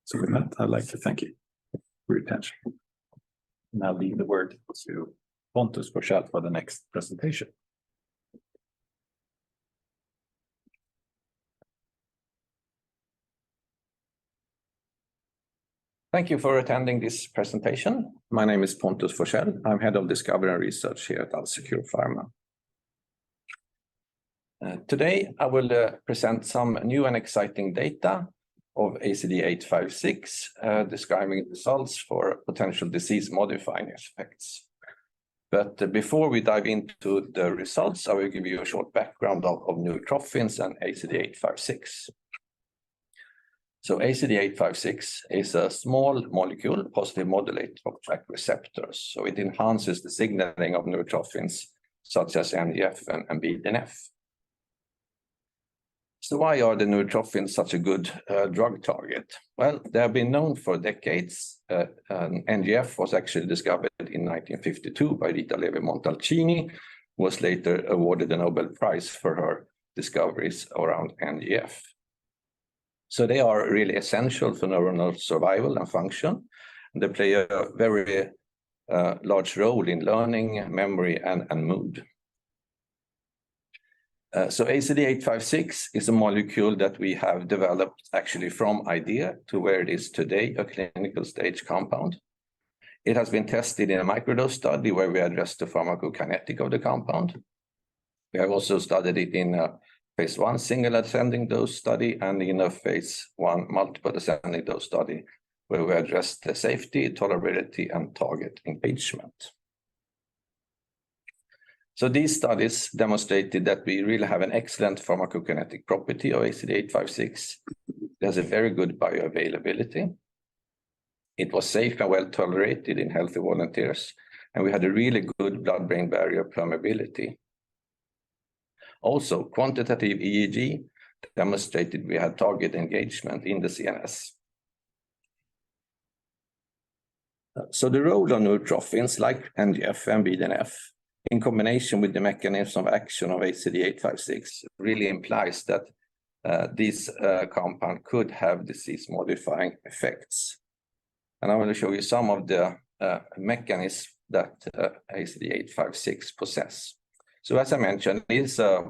So with that, I'd like to thank you for your attention. Now leave the word to Pontus Forsell for the next presentation. Thank you for attending this presentation. My name is Pontus Forsell. I'm Head of Discovery and Research here at AlzeCure Pharma. Today, I will present some new and exciting data of ACD856, describing results for potential disease-modifying effects. But before we dive into the results, I will give you a short background of neurotrophins and ACD856. So ACD856 is a small molecule, positive modulator of TRK receptors. So it enhances the signaling of neurotrophins such as NGF and BDNF. So why are the neurotrophins such a good drug target? Well, they have been known for decades. NGF was actually discovered in 1952 by Rita Levi-Montalcini, who was later awarded the Nobel Prize for her discoveries around NGF. So they are really essential for neuronal survival and function. They play a very large role in learning, memory, and mood. So ACD856 is a molecule that we have developed actually from idea to where it is today, a clinical stage compound. It has been tested in a microdose study where we addressed the pharmacokinetic of the compound. We have also studied it in a phase 1 single ascending dose study and in a phase 1 multiple ascending dose study where we addressed the safety, tolerability, and target engagement. So these studies demonstrated that we really have an excellent pharmacokinetic property of ACD856. It has a very good bioavailability. It was safe and well tolerated in healthy volunteers, and we had a really good blood-brain barrier permeability. Also, quantitative EEG demonstrated we had target engagement in the CNS. So the role of neurotrophins like NGF and BDNF in combination with the mechanism of action of ACD856 really implies that this compound could have disease-modifying effects. And I want to show you some of the mechanisms that ACD856 possess. So as I mentioned, it is a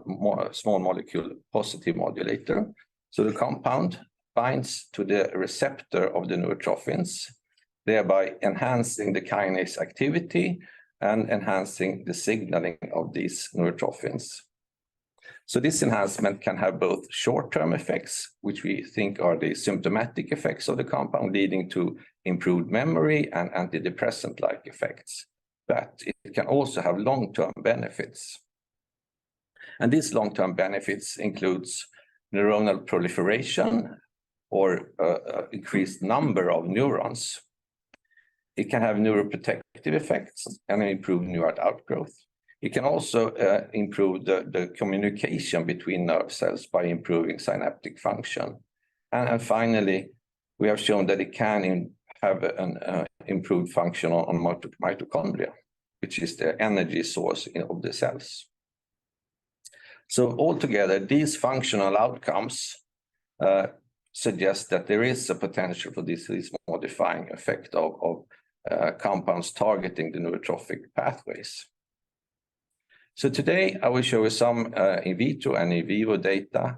small molecule positive modulator. So the compound binds to the receptor of the neurotrophins, thereby enhancing the kinase activity and enhancing the signaling of these neurotrophins. So this enhancement can have both short-term effects, which we think are the symptomatic effects of the compound, leading to improved memory and antidepressant-like effects. But it can also have long-term benefits. And these long-term benefits includes neuronal proliferation or increased number of neurons. It can have neuroprotective effects and improve neural outgrowth. It can also improve the communication between nerve cells by improving synaptic function. And finally, we have shown that it can have an improved function on mitochondria, which is the energy source of the cells. So altogether, these functional outcomes suggest that there is a potential for disease-modifying effect of compounds targeting the neurotrophic pathways. So today, I will show you some in vitro and in vivo data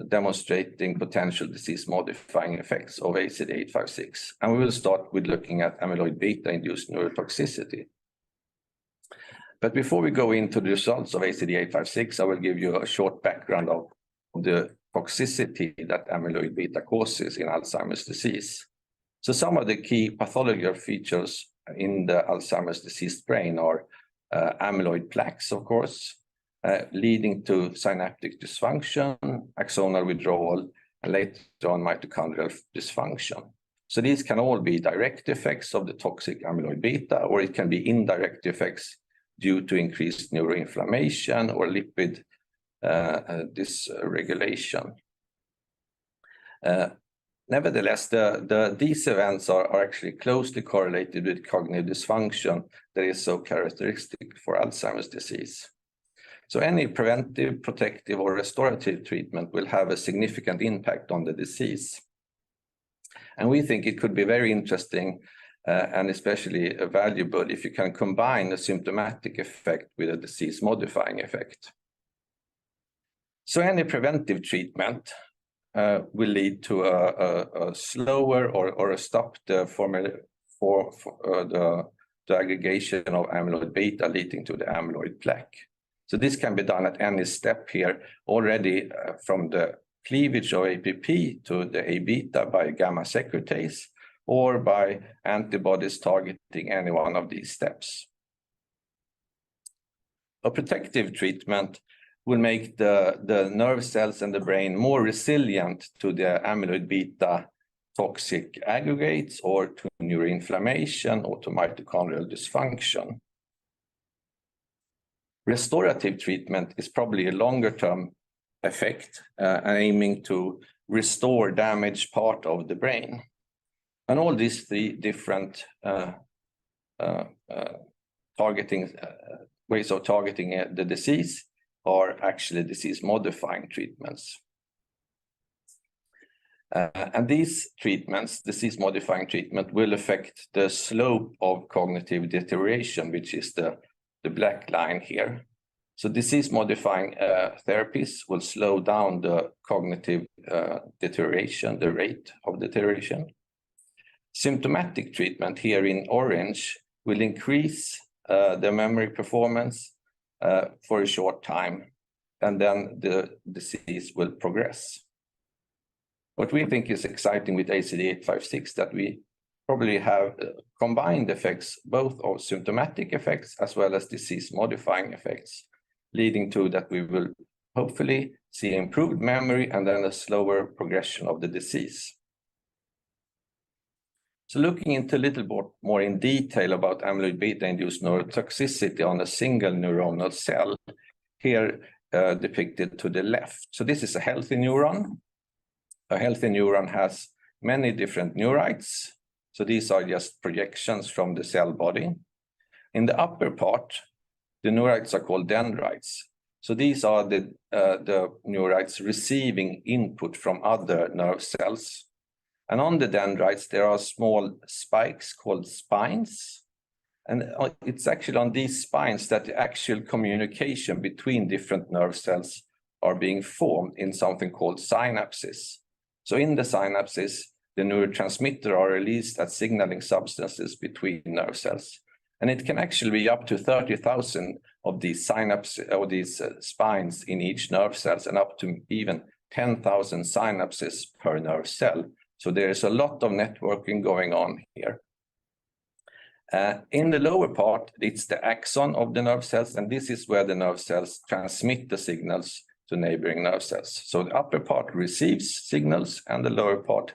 demonstrating potential disease-modifying effects of ACD856. And we will start with looking at amyloid beta-induced neurotoxicity. But before we go into the results of ACD856, I will give you a short background of the toxicity that amyloid beta causes in Alzheimer's disease. So some of the key pathological features in the Alzheimer's disease brain are amyloid plaques, of course, leading to synaptic dysfunction, axonal withdrawal, and later on mitochondrial dysfunction. So these can all be direct effects of the toxic amyloid beta, or it can be indirect effects due to increased neuroinflammation or lipid dysregulation. Nevertheless, these events are actually closely correlated with cognitive dysfunction that is so characteristic for Alzheimer's disease. So any preventive, protective, or restorative treatment will have a significant impact on the disease. And we think it could be very interesting and especially valuable if you can combine a symptomatic effect with a disease-modifying effect. So any preventive treatment will lead to a slower or a stop the aggregation of amyloid beta, leading to the amyloid plaque. So this can be done at any step here already from the cleavage of APP to the A beta by gamma-secretase or by antibodies targeting any one of these steps. A protective treatment will make the nerve cells and the brain more resilient to the amyloid beta toxic aggregates or to neuroinflammation or to mitochondrial dysfunction. Restorative treatment is probably a longer-term effect aiming to restore damaged part of the brain. And all these three different ways of targeting the disease are actually disease-modifying treatments. And these treatments, disease-modifying treatment, will affect the slope of cognitive deterioration, which is the black line here. So disease-modifying therapies will slow down the cognitive deterioration, the rate of deterioration. Symptomatic treatment here in orange will increase the memory performance for a short time, and then the disease will progress. What we think is exciting with ACD856 that we probably have combined effects, both of symptomatic effects as well as disease-modifying effects, leading to that we will hopefully see improved memory and then a slower progression of the disease. So looking into a little bit more in detail about amyloid beta-induced neurotoxicity on a single neuronal cell, here depicted to the left. So this is a healthy neuron. A healthy neuron has many different neurites. So these are just projections from the cell body. In the upper part, the neurites are called dendrites. So these are the neurites receiving input from other nerve cells. And on the dendrites, there are small spikes called spines. And it's actually on these spines that the actual communication between different nerve cells are being formed in something called synapses. So in the synapses, the neurotransmitter are released as signaling substances between nerve cells. And it can actually be up to 30,000 of these synapses or these spines in each nerve cells, and up to even 10,000 synapses per nerve cell. So there is a lot of networking going on here. In the lower part, it's the axon of the nerve cells, and this is where the nerve cells transmit the signals to neighboring nerve cells. So the upper part receives signals and the lower part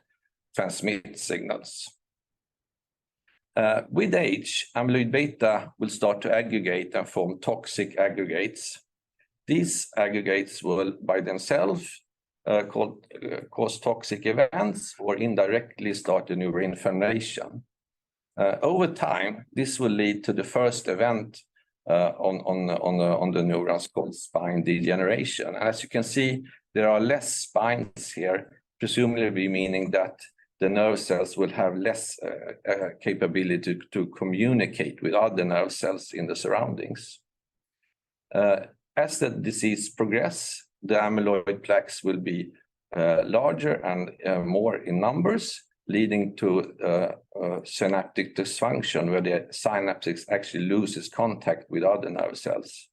transmits signals. With age, amyloid beta will start to aggregate and form toxic aggregates. These aggregates will by themselves cause toxic events or indirectly start a neuroinflammation. Over time, this will lead to the first event on the neurons called spine degeneration. And as you can see, there are less spines here, presumably meaning that the nerve cells will have less capability to communicate with other nerve cells in the surroundings. As the disease progresses, the amyloid plaques will be larger and more in numbers, leading to synaptic dysfunction, where the synapses actually loses contact with other nerve cells.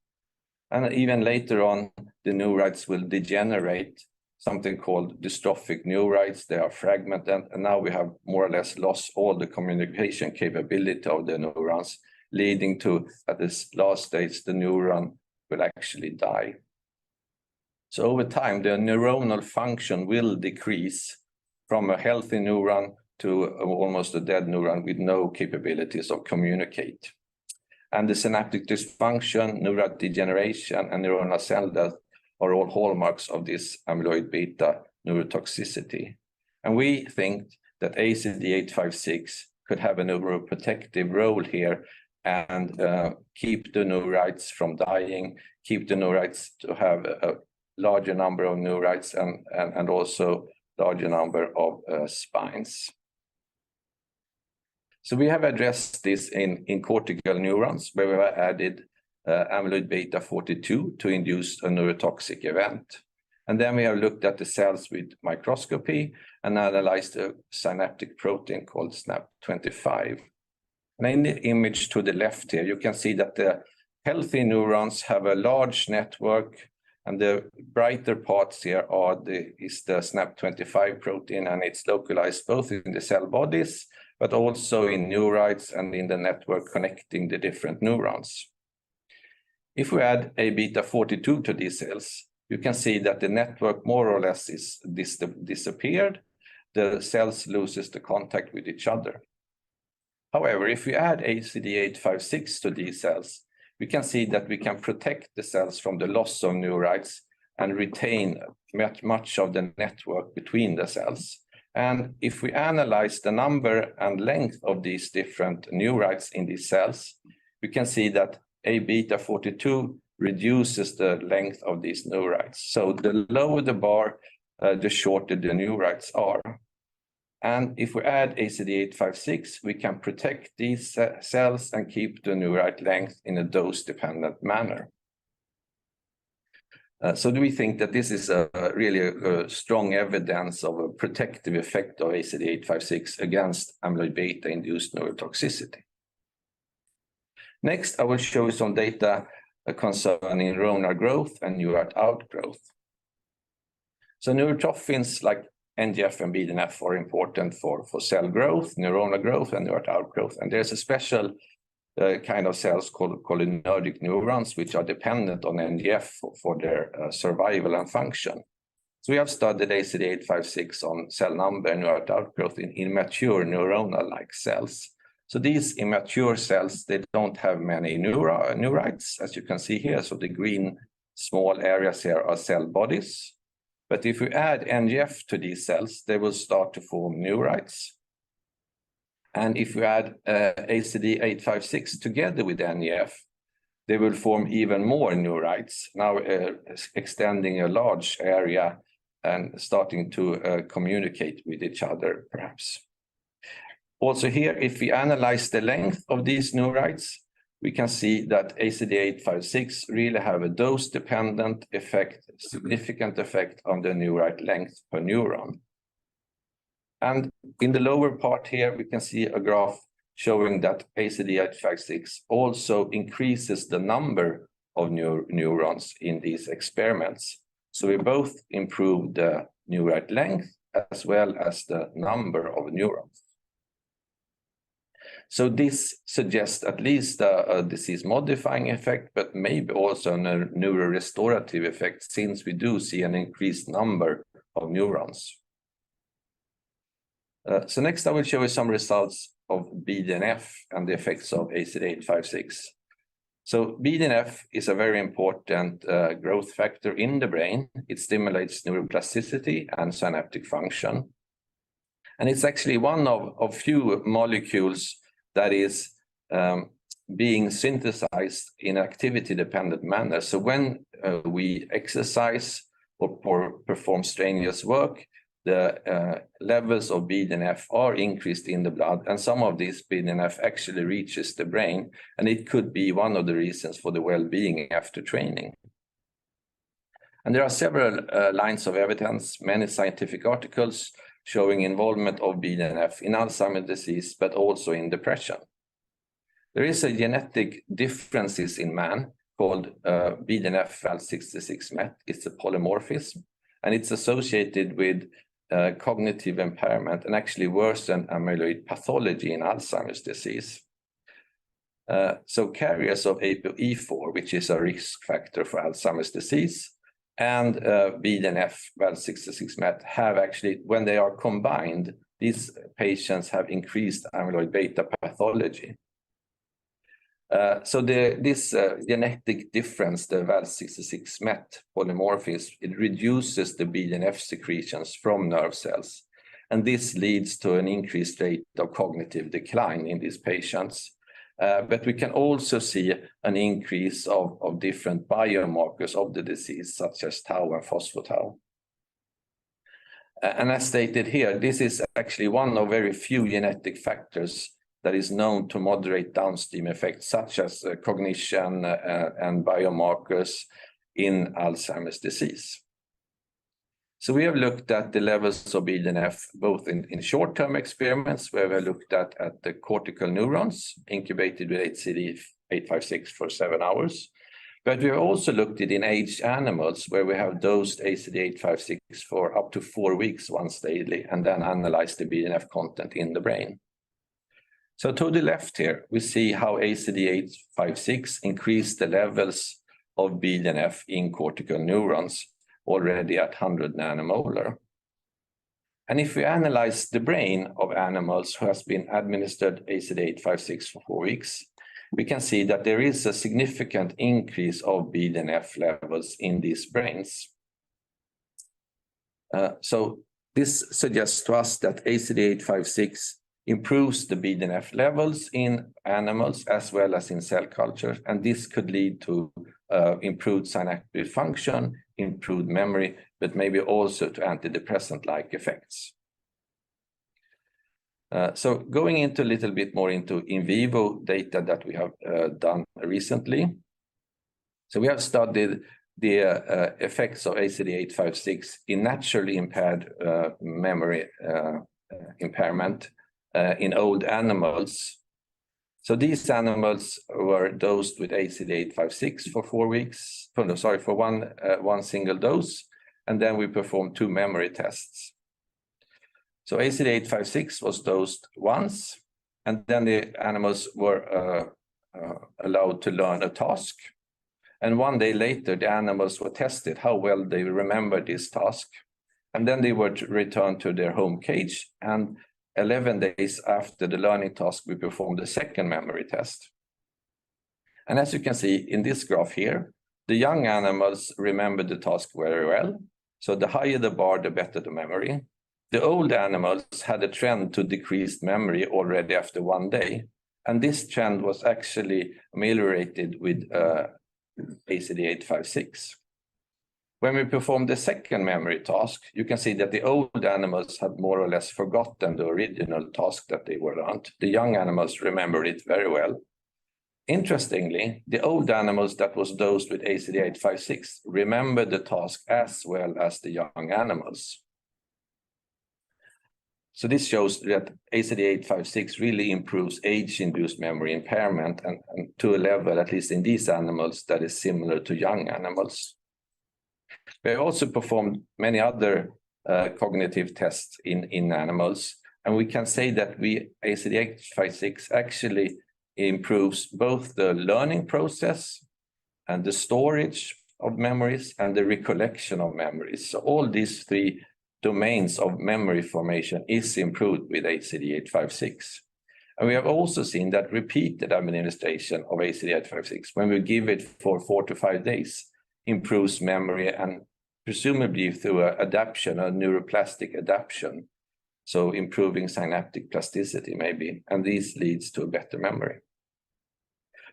And even later on, the neurites will degenerate, something called dystrophic neurites. They are fragmented, and now we have more or less lost all the communication capability of the neurons, leading to, at this last stage, the neuron will actually die. So over time, the neuronal function will decrease from a healthy neuron to almost a dead neuron with no capabilities of communicate. And the synaptic dysfunction, neural degeneration, and neuronal cell death are all hallmarks of this amyloid beta neurotoxicity. And we think that ACD856 could have a neuroprotective role here and keep the neurites from dying, keep the neurites to have a larger number of neurites and also larger number of spines. So we have addressed this in cortical neurons, where we have added amyloid beta 42 to induce a neurotoxic event. And then we have looked at the cells with microscopy and analyzed a synaptic protein called SNAP25. And in the image to the left here, you can see that the healthy neurons have a large network, and the brighter parts here is the SNAP25 protein, and it's localized both in the cell bodies, but also in neurites and in the network connecting the different neurons. If we add A beta 42 to these cells, you can see that the network more or less is disappeared. The cells loses the contact with each other. However, if we add ACD856 to these cells, we can see that we can protect the cells from the loss of neurites and retain much of the network between the cells. And if we analyze the number and length of these different neurites in these cells, we can see that A beta 42 reduces the length of these neurites. So the lower the bar, the shorter the neurites are. And if we add ACD856, we can protect these cells and keep the neurite length in a dose-dependent manner. So do we think that this is really a strong evidence of a protective effect of ACD856 against amyloid beta-induced neurotoxicity? Next, I will show you some data concerning neuronal growth and neurite outgrowth. So neurotrophins like NGF and BDNF are important for cell growth, neuronal growth, and neurite outgrowth. And there's a special kind of cells called cholinergic neurons, which are dependent on NGF for their survival and function. So we have studied ACD856 on cell number and neurite outgrowth in immature neuronal-like cells. So these immature cells, they don't have many neurites, as you can see here. So the green small areas here are cell bodies. But if we add NGF to these cells, they will start to form neurites. And if we add ACD856 together with NGF, they will form even more neurites, now extending a large area and starting to communicate with each other, perhaps. Also here, if we analyze the length of these neurites, we can see that ACD856 really have a dose-dependent effect, significant effect on the neurite length per neuron. And in the lower part here, we can see a graph showing that ACD856 also increases the number of neurons in these experiments. So we both improve the neurite length as well as the number of neurons. So this suggests at least a disease-modifying effect, but maybe also a neurorestorative effect, since we do see an increased number of neurons. So next I will show you some results of BDNF and the effects of ACD856. So BDNF is a very important growth factor in the brain. It stimulates neuroplasticity and synaptic function. And it's actually one of few molecules that is being synthesized in activity-dependent manner. So when we exercise or perform strenuous work, the levels of BDNF are increased in the blood, and some of this BDNF actually reaches the brain, and it could be one of the reasons for the well-being after training. And there are several lines of evidence, many scientific articles showing involvement of BDNF in Alzheimer's disease, but also in depression. There is a genetic differences in man called BDNF Val66 MET. It's a polymorphism, and it's associated with cognitive impairment and actually worsened amyloid pathology in Alzheimer's disease. So carriers of ApoE4, which is a risk factor for Alzheimer's disease, and BDNF Val66 MET have actually, when they are combined, these patients have increased amyloid beta pathology. So this genetic difference, the Val66 MET polymorphism, it reduces the BDNF secretions from nerve cells. And this leads to an increased rate of cognitive decline in these patients. But we can also see an increase of different biomarkers of the disease, such as tau and phospho-tau. And as stated here, this is actually one of very few genetic factors that is known to moderate downstream effects, such as cognition and biomarkers in Alzheimer's disease. So we have looked at the levels of BDNF both in short-term experiments, where we looked at the cortical neurons incubated with ACD856 for 7 hours. But we have also looked at in aged animals, where we have dosed ACD856 for up to 4 weeks once daily, and then analyzed the BDNF content in the brain. So to the left here, we see how ACD856 increased the levels of BDNF in cortical neurons already at 100 nanomolar. And if we analyze the brain of animals who has been administered ACD856 for 4 weeks, we can see that there is a significant increase of BDNF levels in these brains. So this suggests to us that ACD856 improves the BDNF levels in animals as well as in cell culture, and this could lead to improved synaptic function, improved memory, but maybe also to antidepressant-like effects. So going into a little bit more into in vivo data that we have done recently. So we have studied the effects of ACD856 in naturally impaired memory impairment in old animals. So these animals were dosed with ACD856 for 4 weeks, for one single dose, and then we performed 2 memory tests. So ACD856 was dosed once, and then the animals were allowed to learn a task. And 1 day later, the animals were tested how well they remembered this task. And then they were returned to their home cage, and 11 days after the learning task, we performed the second memory test. And as you can see in this graph here, the young animals remembered the task very well. So the higher the bar, the better the memory. The old animals had a trend to decreased memory already after 1 day. And this trend was actually ameliorated with ACD856. When we performed the second memory task, you can see that the old animals had more or less forgotten the original task that they were learned. The young animals remembered it very well. Interestingly, the old animals that was dosed with ACD856 remembered the task as well as the young animals. So this shows that ACD856 really improves age-induced memory impairment and to a level, at least in these animals, that is similar to young animals. We also performed many other cognitive tests in animals, And we can say that ACD856 actually improves both the learning process and the storage of memories and the recollection of memories. So all these three domains of memory formation is improved with ACD856. And we have also seen that repeated administration of ACD856, when we give it for 4 to 5 days, improves memory and presumably through a neuroplastic adaptation. So improving synaptic plasticity maybe, and this leads to a better memory.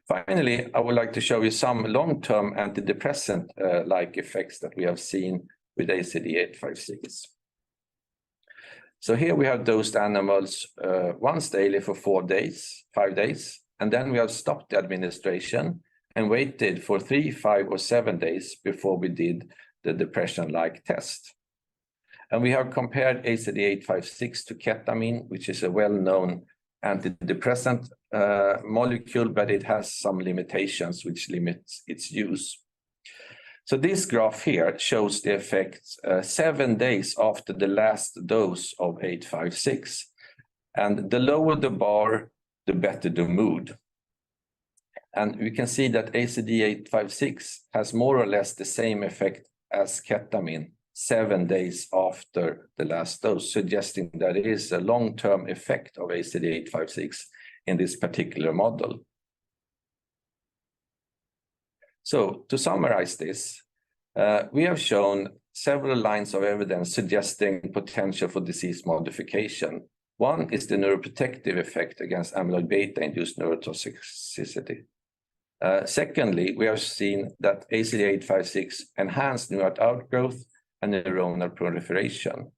Finally, I would like to show you some long-term antidepressant-like effects that we have seen with ACD856. So here we have dosed animals once daily for 5 days, and then we have stopped the administration and waited for 3, 5, or 7 days before we did the depression-like test. And we have compared ACD856 to ketamine, which is a well-known antidepressant molecule, but it has some limitations which limits its use. So this graph here shows the effects 7 days after the last dose of 856. And the lower the bar, the better the mood. And we can see that ACD856 has more or less the same effect as ketamine 7 days after the last dose, suggesting that it is a long-term effect of ACD856 in this particular model. So to summarize this, we have shown several lines of evidence suggesting potential for disease modification. One is the neuroprotective effect against amyloid beta-induced neurotoxicity. Secondly, we have seen that ACD856 enhanced neural outgrowth and neuronal proliferation.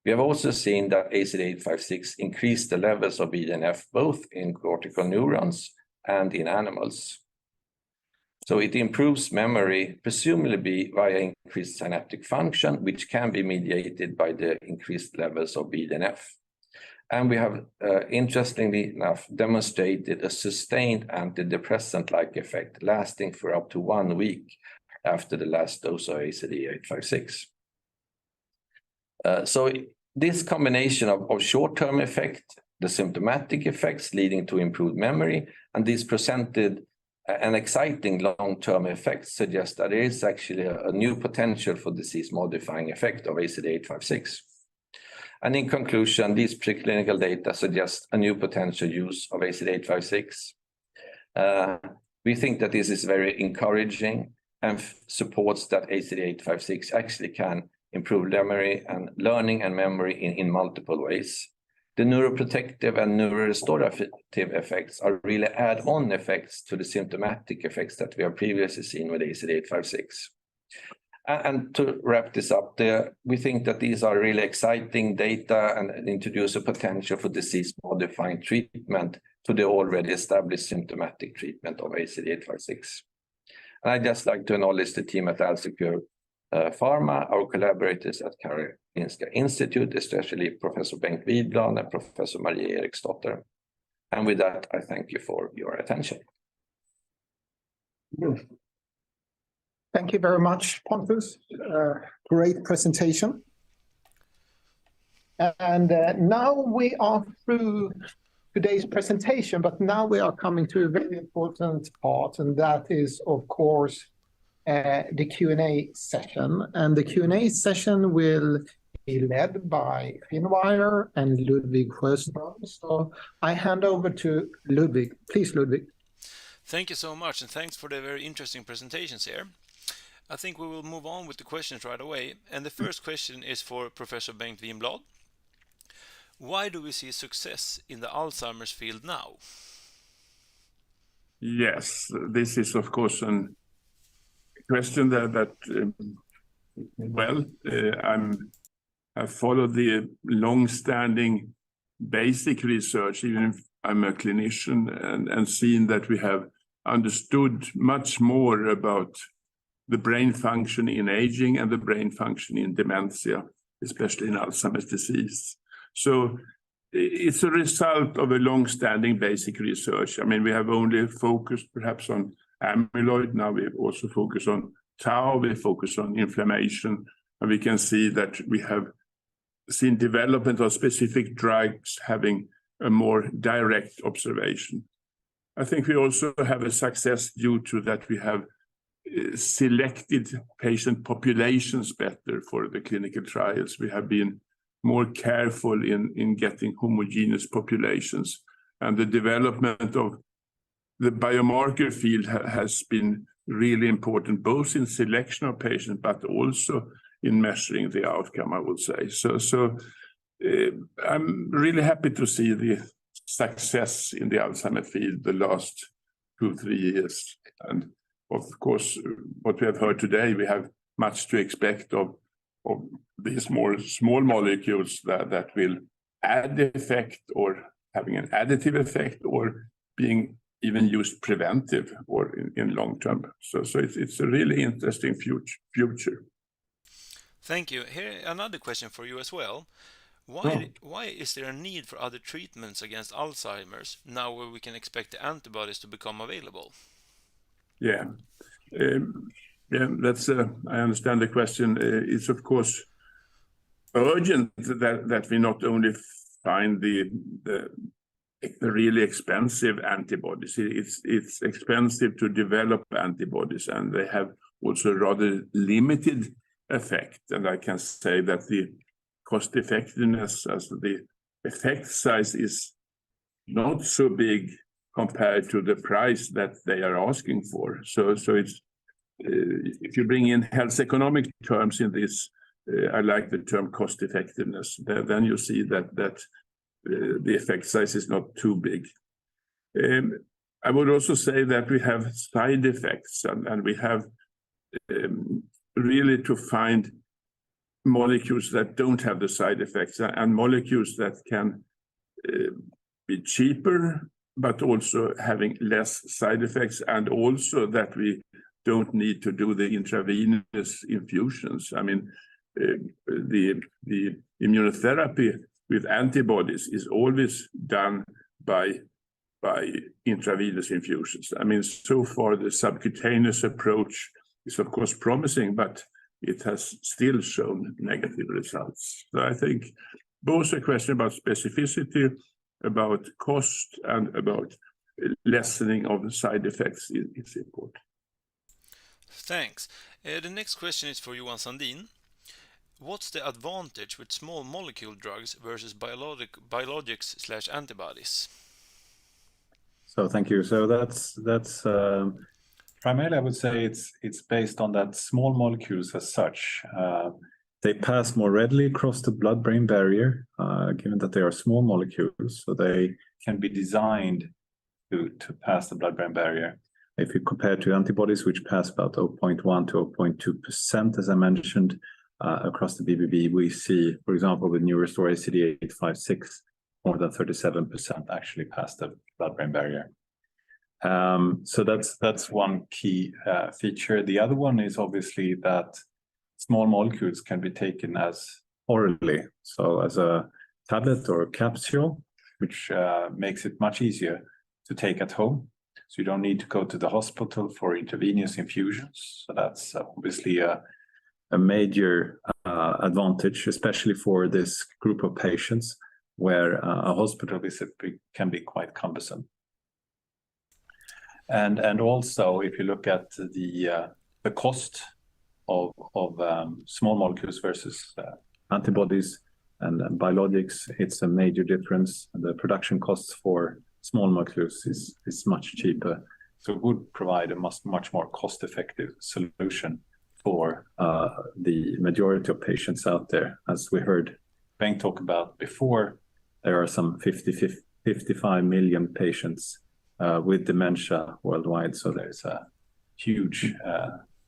We have also seen that ACD856 increased the levels of BDNF both in cortical neurons and in animals. So it improves memory, presumably via increased synaptic function, which can be mediated by the increased levels of BDNF. And we have, interestingly enough, demonstrated a sustained antidepressant-like effect lasting for up to 1 week after the last dose of ACD856. So this combination of short-term effect, the symptomatic effects leading to improved memory, and these presented an exciting long-term effect suggests that there is actually a new potential for disease-modifying effect of ACD856. And in conclusion, these preclinical data suggest a new potential use of ACD856. We think that this is very encouraging and supports that ACD856 actually can improve memory and learning and memory in multiple ways. The neuroprotective and neurorestorative effects are really add-on effects to the symptomatic effects that we have previously seen with ACD856. And to wrap this up, we think that these are really exciting data and introduce a potential for disease-modifying treatment to the already established symptomatic treatment of ACD856. And I'd just like to acknowledge the team at AlzeCure Pharma, our collaborators at Karolinska Institute, especially Professor Bengt Winblad and Professor Maria Eriksdotter. And with that, I thank you for your attention. Thank you very much, Pontus. Great presentation. And now we are through today's presentation, but now we are coming to a very important part, and that is, of course, the Q&A session. And the Q&A session will be led by FinWire and Ludwig Sjöström. So I hand over to Ludwig. Please, Ludwig. Thank you so much, and thanks for the very interesting presentations here. I think we will move on with the questions right away. And the first question is for Professor Bengt Winblad. Why do we see success in the Alzheimer's field now? Yes, this is of course a question that I follow the long-standing basic research, even if I'm a clinician, and seen that we have understood much more about the brain function in aging and the brain function in dementia, especially in Alzheimer's disease. So it's a result of a long-standing basic research. I mean, we have only focused perhaps on amyloid. Now we also focus on tau, we focus on inflammation, and we can see that we have seen development of specific drugs having a more direct observation. I think we also have a success due to that we have selected patient populations better for the clinical trials. We have been more careful in getting homogeneous populations, and the development of the biomarker field has been really important, both in selection of patients, but also in measuring the outcome, I would say. So I'm really happy to see the success in the Alzheimer field the last 2-3 years. And of course, what we have heard today, we have much to expect of these more small molecules that will add effect or having an additive effect or being even used preventive or in long term. So it's a really interesting future. Thank you. Here another question for you as well. Why is there a need for other treatments against Alzheimer's now where we can expect the antibodies to become available? Yeah, that's I understand the question. It's of course urgent that we not only find the really expensive antibodies. It's expensive to develop antibodies, and they have also rather limited effect. And I can say that the cost effectiveness as the effect size is not so big compared to the price that they are asking for. So it's if you bring in health economic terms in this, I like the term cost effectiveness. Then you see that the effect size is not too big. I would also say that we have side effects, and we have really to find molecules that don't have the side effects and molecules that can be cheaper, but also having less side effects, and also that we don't need to do the intravenous infusions. I mean, the immunotherapy with antibodies is always done by intravenous infusions. I mean, so far the subcutaneous approach is of course promising, but it has still shown negative results. So I think both a question about specificity, about cost, and about lessening of the side effects is important. Thanks. The next question is for Johan Sandin. What's the advantage with small molecule drugs versus biologics/antibodies? So thank you. So that's primarily I would say it's based on that small molecules as such. They pass more readily across the blood-brain barrier, given that they are small molecules, so they can be designed to pass the blood-brain barrier. If you compare to antibodies, which pass about 0.1 to 0.2%, as I mentioned, across the BBB, we see, for example, with NeuroRestore ACD856, more than 37% actually pass the blood-brain barrier. So that's one key feature. The other one is obviously that small molecules can be taken as orally, so as a tablet or a capsule, which makes it much easier to take at home. So you don't need to go to the hospital for intravenous infusions. So that's obviously a major advantage, especially for this group of patients where a hospital visit can be quite cumbersome. And also, if you look at the cost of small molecules versus antibodies and biologics, it's a major difference. The production costs for small molecules is much cheaper, so it would provide a much more cost-effective solution for the majority of patients out there. As we heard Bengt talk about before, there are some 55 million patients with dementia worldwide, so there's a huge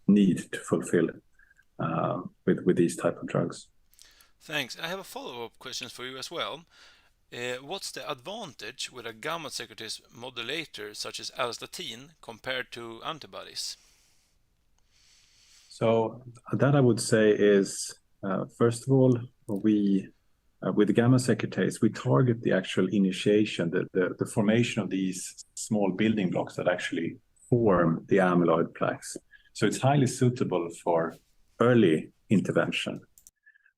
need to fulfill with these type of drugs. Thanks. I have a follow-up question for you as well. What's the advantage with a gamma-secretase modulator such as Alzstatin compared to antibodies? So that I would say is, first of all, we with the gamma-secretase, we target the actual initiation, the formation of these small building blocks that actually form the amyloid plaques. So it's highly suitable for early intervention.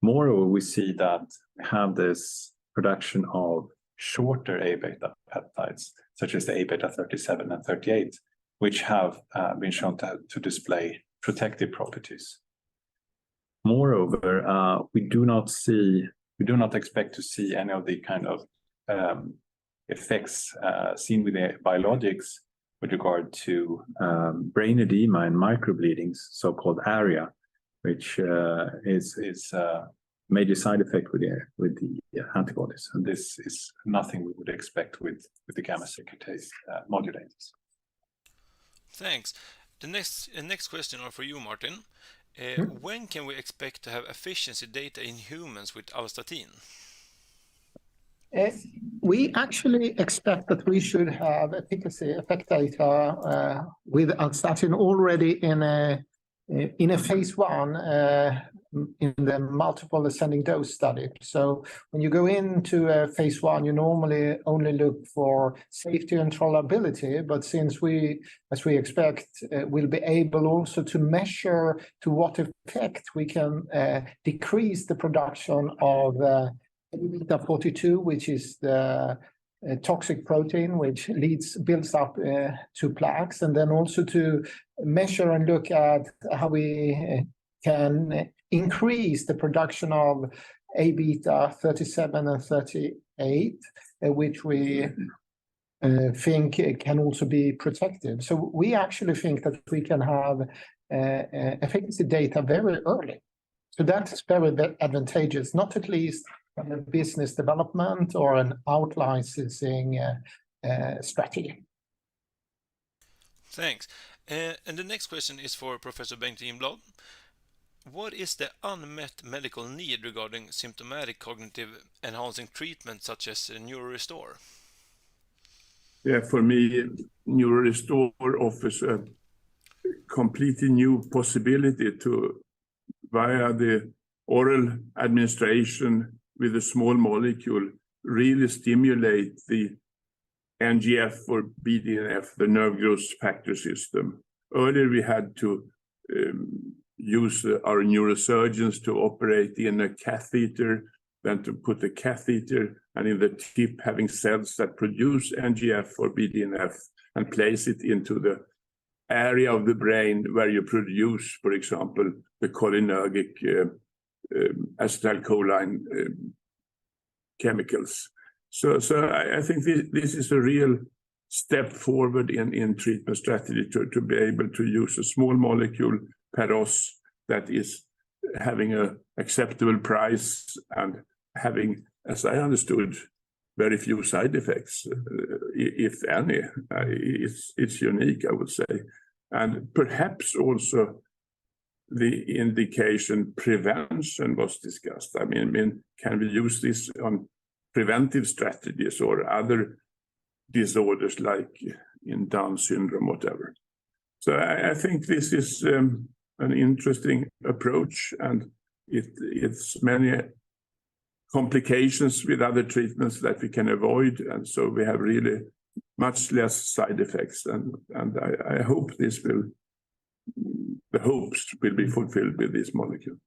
Moreover, we see that we have this production of shorter A-beta peptides, such as the A-beta 37 and 38, which have been shown to display protective properties. Moreover, we do not expect to see any of the kind of effects seen with the biologics with regard to brain edema and microbleedings, so-called ARIA, which is a major side effect with the antibodies. And this is nothing we would expect with the gamma-secretase modulators. Thanks. The next question are for you, Martin. When can we expect to have efficiency data in humans with Alzstatin? We actually expect that we should have efficacy effect data with Alzstatin already in a phase 1 in the multiple ascending dose study. So when you go into a phase 1, you normally only look for safety and tolerability, but since we, as we expect, will be able also to measure to what effect we can decrease the production of beta 42, which is the toxic protein which builds up to plaques, and then also to measure and look at how we can increase the production of A beta 37 and 38, which we think can also be protective. So we actually think that we can have efficacy data very early. So that's very advantageous, not at least from a business development or an out-licensing strategy. Thanks. And the next question is for Professor Bengt Winblad. What is the unmet medical need regarding symptomatic cognitive enhancing treatment such as NeuroRestore? Yeah, for me, NeuroRestore offers a completely new possibility to, via the oral administration with a small molecule, really stimulate the NGF or BDNF, the nerve growth factor system. Earlier, we had to use our neurosurgeons to operate in a catheter, then to put the catheter and in the tip having cells that produce NGF or BDNF and place it into the area of the brain where you produce, for example, the cholinergic acetylcholine chemicals. So I think this is a real step forward in treatment strategy to be able to use a small molecule peros that is having an acceptable price and having, as I understood, very few side effects, if any. It's unique, I would say. And perhaps also the indication prevention was discussed. I mean, can we use this on preventive strategies or other disorders like in Down syndrome, whatever? So I think this is an interesting approach, and it's many complications with other treatments that we can avoid, and so we have really much less side effects, and I hope the hopes will be fulfilled with this molecule.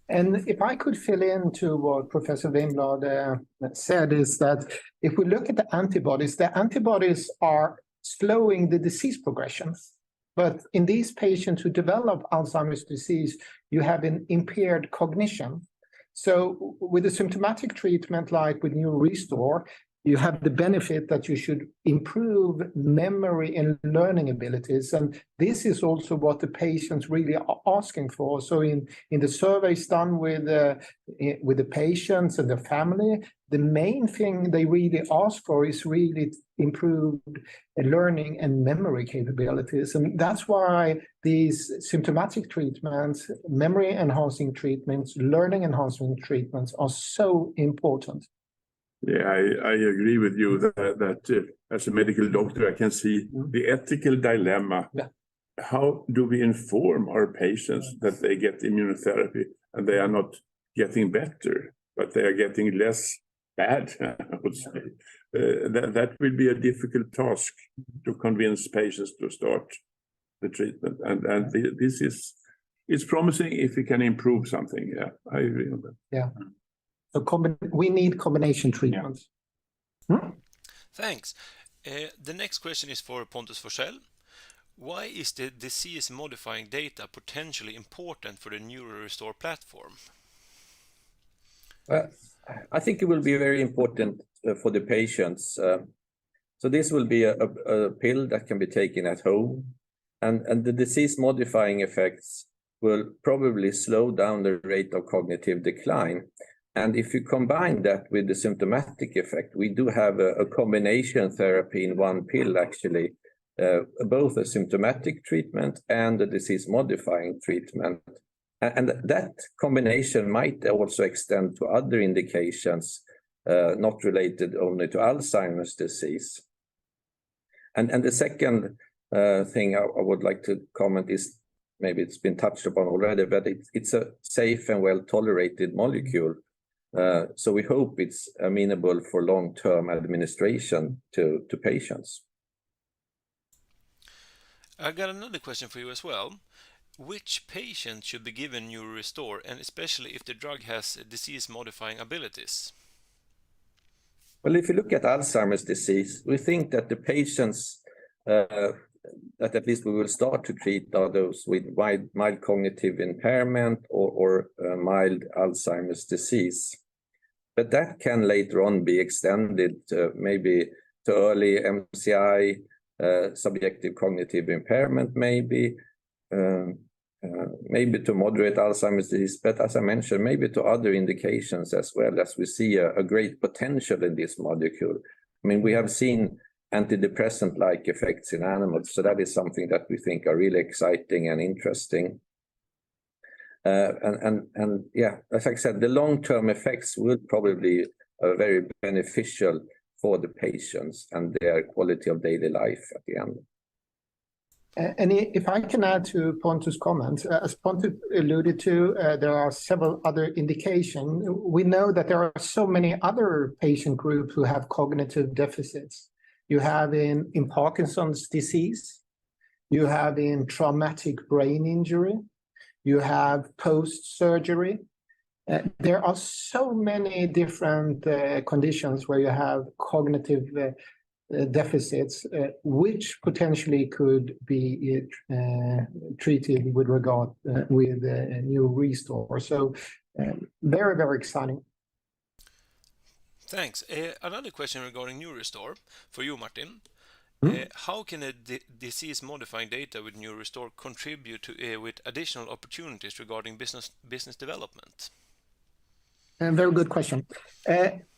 And if I could fill into what Professor Winblad said, is that if we look at the antibodies are slowing the disease progression. But in these patients who develop Alzheimer's disease, you have an impaired cognition. So with a symptomatic treatment like with NeuroRestore, you have the benefit that you should improve memory and learning abilities. And this is also what the patients really are asking for. So in the surveys done with the patients and the family, the main thing they really ask for is really improved learning and memory capabilities. And that's why these symptomatic treatments, memory-enhancing treatments, learning-enhancing treatments are so important. Yeah, I agree with you that as a medical doctor, I can see the ethical dilemma. Yeah. How do we inform our patients that they get immunotherapy and they are not getting better, but they are getting less bad, I would say. That will be a difficult task to convince patients to start the treatment. And this is it's promising if we can improve something. Yeah, I agree on that. Yeah. So we need combination treatments. Hmm? Thanks. The next question is for Pontus Forsell. Why is the disease-modifying data potentially important for the NeuroRestore platform? I think it will be very important for the patients. So this will be a pill that can be taken at home, and the disease-modifying effects will probably slow down the rate of cognitive decline. And if you combine that with the symptomatic effect, we do have a combination therapy in one pill, actually, both a symptomatic treatment and a disease-modifying treatment. And that combination might also extend to other indications, not related only to Alzheimer's disease. And the second thing I would like to comment is, maybe it's been touched upon already, but it's a safe and well-tolerated molecule. So we hope it's amenable for long-term administration to patients. I got another question for you as well. Which patient should be given NeuroRestore, and especially if the drug has disease-modifying abilities? Well, if you look at Alzheimer's disease, we think that the patients that at least we will start to treat are those with mild cognitive impairment or mild Alzheimer's disease. But that can later on be extended maybe to early MCI, subjective cognitive impairment, maybe to moderate Alzheimer's disease, but as I mentioned, maybe to other indications as well, as we see a great potential in this molecule. I mean, we have seen antidepressant-like effects in animals, so that is something that we think are really exciting and interesting. And yeah, as I said, the long-term effects will probably be very beneficial for the patients and their quality of daily life at the end. And if I can add to Pontus' comment, as Pontus alluded to, there are several other indications. We know that there are so many other patient groups who have cognitive deficits. You have in Parkinson's disease, you have in traumatic brain injury, you have post-surgery. There are so many different conditions where you have cognitive deficits, which potentially could be treated with regard with NeuroRestore. So very, very exciting. Thanks. Another question regarding NeuroRestore for you, Martin. How can a disease-modifying data with NeuroRestore contribute to with additional opportunities regarding business development? Very good question.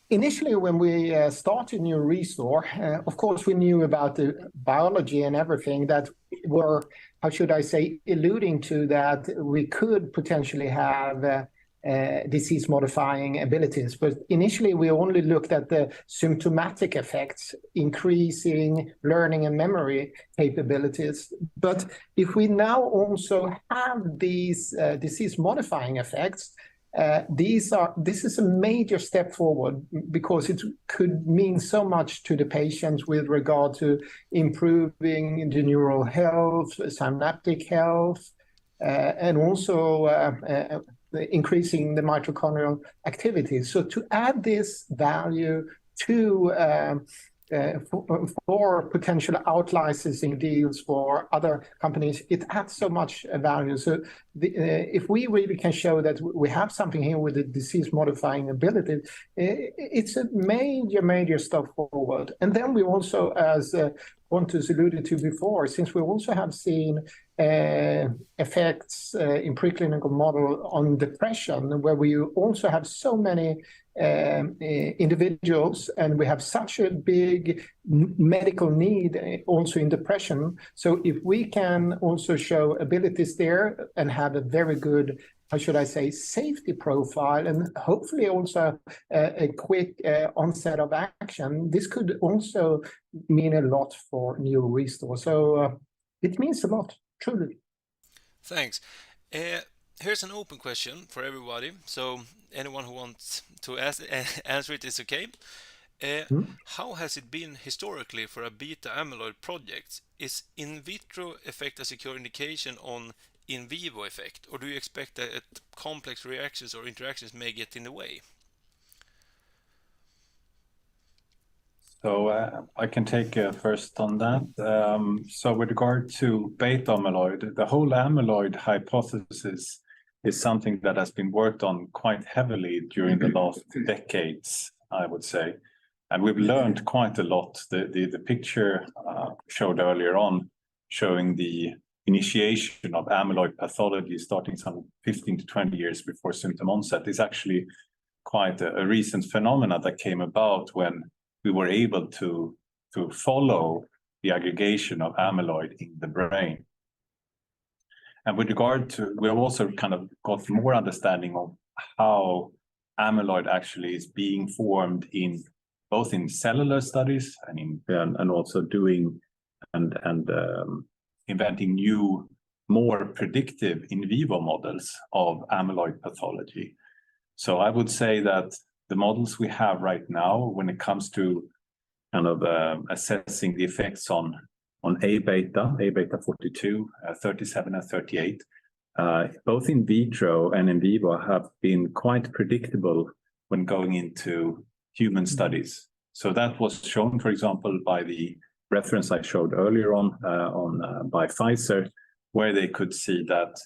Initially, when we started NeuroRestore, of course, we knew about the biology and everything that were, how should I say, alluding to that we could potentially have disease-modifying abilities. But initially, we only looked at the symptomatic effects, increasing learning and memory capabilities. But if we now also have these disease-modifying effects, this is a major step forward because it could mean so much to the patients with regard to improving the neural health, synaptic health, and also increasing the mitochondrial activity. So to add this value to for potential out-licensing deals for other companies, it adds so much value. So if we really can show that we have something here with a disease-modifying ability, it's a major step forward. And then we also, as Pontus alluded to before, since we also have seen effects in preclinical model on depression, where we also have so many individuals, and we have such a big medical need also in depression. So if we can also show abilities there and have a very good, how should I say, safety profile, and hopefully also a quick onset of action, this could also mean a lot for NeuroRestore. So it means a lot, truly. Thanks. Here's an open question for everybody, so anyone who wants to answer it is okay. How has it been historically for a beta amyloid project? Is in vitro effect AlzeCure indication on in vivo effect, or do you expect that complex reactions or interactions may get in the way? So I can take first on that. So with regard to beta amyloid, the whole amyloid hypothesis is something that has been worked on quite heavily during the last decades, I would say. And we've learned quite a lot. The picture showed earlier on showing the initiation of amyloid pathology starting some 15 to 20 years before symptom onset is actually quite a recent phenomena that came about when we were able to follow the aggregation of amyloid in the brain. And with regard to, we have also kind of got more understanding of how amyloid actually is being formed in both in cellular studies and also doing and inventing new, more predictive in vivo models of amyloid pathology. So I would say that the models we have right now, when it comes to kind of assessing the effects on A-beta 42, 37, and 38, both in vitro and in vivo have been quite predictable when going into human studies. So that was shown, for example, by the reference I showed earlier on by Pfizer, where they could see that,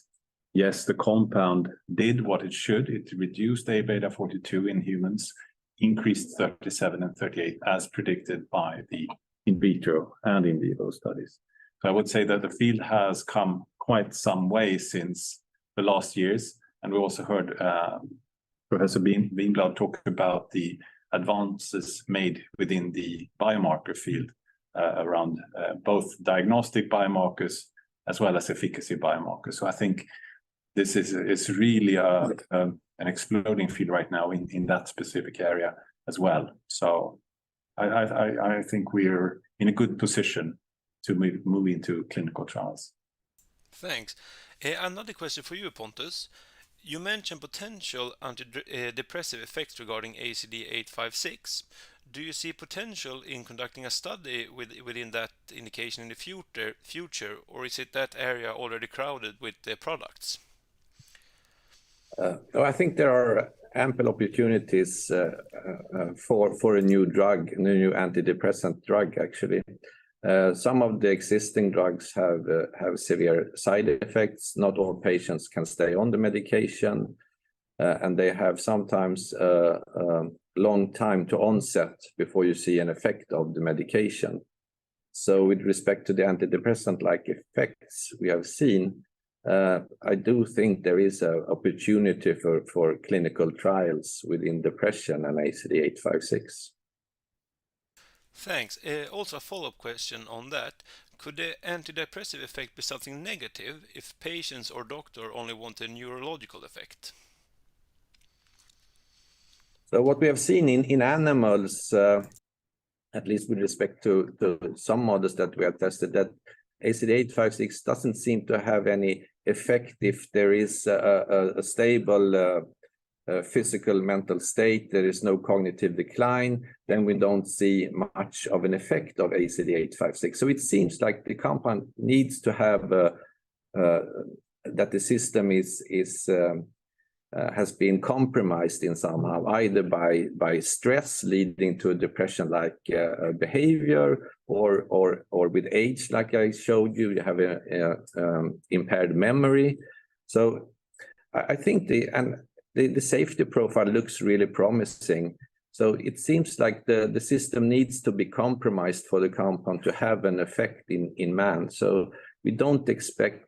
yes, the compound did what it should. It reduced A-beta 42 in humans, increased 37 and 38 as predicted by the in vitro and in vivo studies. So I would say that the field has come quite some way since the last years. And we also heard Professor Winblad talk about the advances made within the biomarker field around both diagnostic biomarkers as well as efficacy biomarkers. So I think this is really an exploding field right now in that specific area as well. So I think we're in a good position to move into clinical trials. Thanks. Another question for you, Pontus. You mentioned potential antidepressive effects regarding ACD856. Do you see potential in conducting a study within that indication in the future, or is it that area already crowded with products? I think there are ample opportunities for a new drug, a new antidepressant drug, actually. Some of the existing drugs have severe side effects. Not all patients can stay on the medication, and they have sometimes a long time to onset before you see an effect of the medication. So with respect to the antidepressant-like effects we have seen, I do think there is an opportunity for clinical trials within depression and ACD856. Thanks. Also a follow-up question on that. Could the antidepressive effect be something negative if patients or doctor only want a neurological effect? So what we have seen in animals, at least with respect to some models that we have tested, that ACD856 doesn't seem to have any effect if there is a stable physical mental state, there is no cognitive decline, then we don't see much of an effect of ACD856. So it seems like the compound needs to have that the system has been compromised in somehow, either by stress leading to a depression-like behavior, or with age, like I showed you, you have a impaired memory. So I think the safety profile looks really promising. So it seems like the system needs to be compromised for the compound to have an effect in man. So we don't expect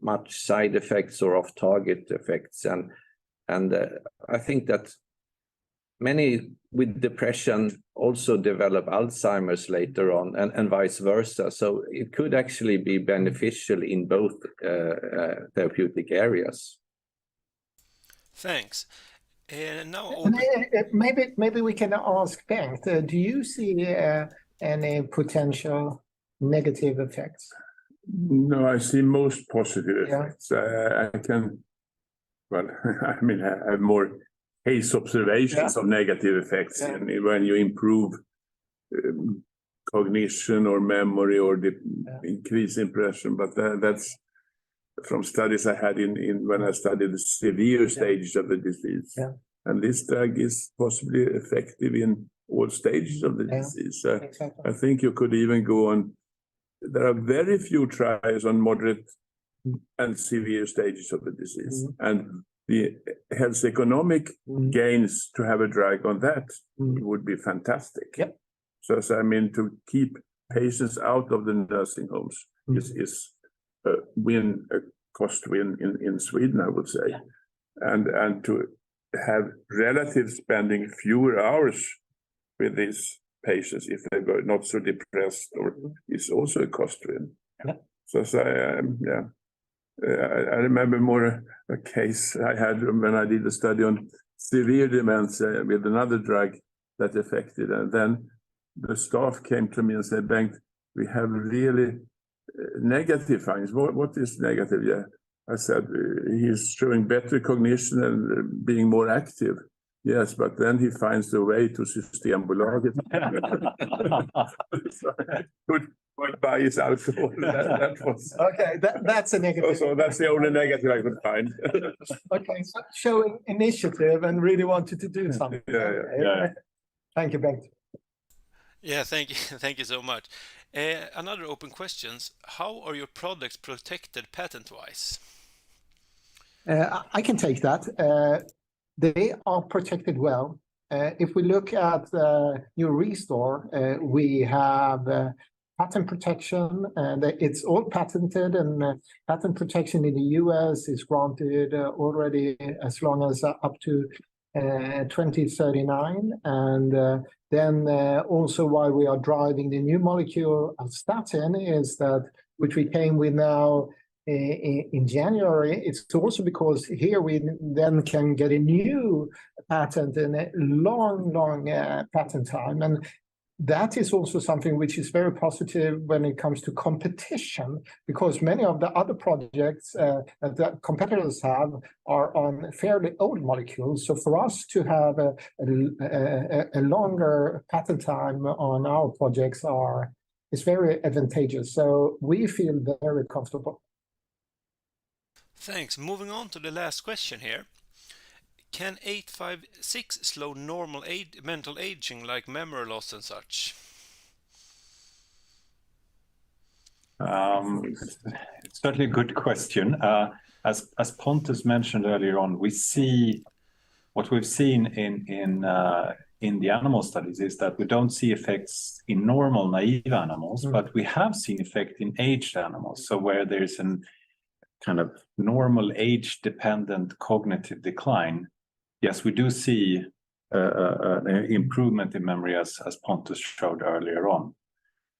much side effects or off-target effects. And I think that many with depression also develop Alzheimer's later on, and vice versa. So it could actually be beneficial in both therapeutic areas. Thanks. Now Maybe we can ask Bengt, do you see any potential negative effects? No, I see most positive effects. I have more case observations of negative effects when you improve increase impression, but from studies I had in when I studied the severe stages of the disease. Yeah. And this drug is possibly effective in all stages of the Yeah. disease. Exactly. I think you could even go on. There are very few trials on moderate and severe stages of the disease, and the health economic gains to have a drug on that would be fantastic. Yep. So I mean, to keep patients out of the nursing homes is a win, a cost win in Sweden, I would say, and to have relatives spending fewer hours with these patients if they were not so depressed, or is also a cost win. Yeah. So I remember more a case I had when I did a study on severe dementia with another drug that affected, and then the staff came to me and said, "Bengt, we have really negative findings." What is negative? Yeah, I said, he's showing better cognition and being more active. Yes, but then he finds the way to Systembolaget. Goodbye is alcohol. That was Okay, that's a negative. so that's the only negative I could find. Okay, so showing initiative and really wanted to do something. Yeah. Thank you, Bengt. Yeah, thank you, thank you so much. Another open questions: how are your products protected patent-wise? I can take that. They are protected well. If we look at NeuroRestore, we have patent protection, and it's all patented, and patent protection in the US is granted already as long as up to 2039. And then also why we are driving the new molecule Alzstatin is that, which we came with now in January, it's also because here we then can get a new patent and a long patent time. And that is also something which is very positive when it comes to competition, because many of the other projects that the competitors have are on fairly old molecules. So for us to have a longer patent time on our projects is very advantageous. So we feel very comfortable. Thanks. Moving on to the last question here. Can 856 slow normal mental aging like memory loss and such? It's certainly a good question. As Pontus mentioned earlier on, we see what we've seen in the animal studies is that we don't see effects in normal naive animals, but we have seen effect in aged animals. So where there's an kind of normal age-dependent cognitive decline, yes, we do see an improvement in memory as Pontus showed earlier on.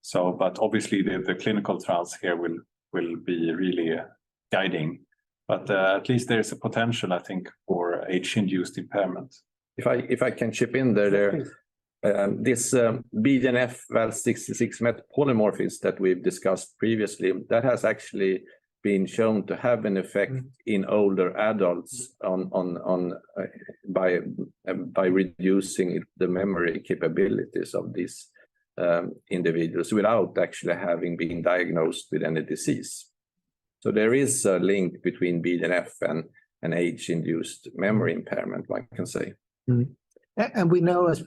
So, but obviously the clinical trials here will be really guiding. But at least there's a potential, I think, for age-induced impairment. If I can chip in there, this BDNF Val66 met polymorphism that we've discussed previously, that has actually been shown to have an effect in older adults by reducing the memory capabilities of these individuals without actually having been diagnosed with any disease. So there is a link between BDNF and age-induced memory impairment, one can say. And we know, as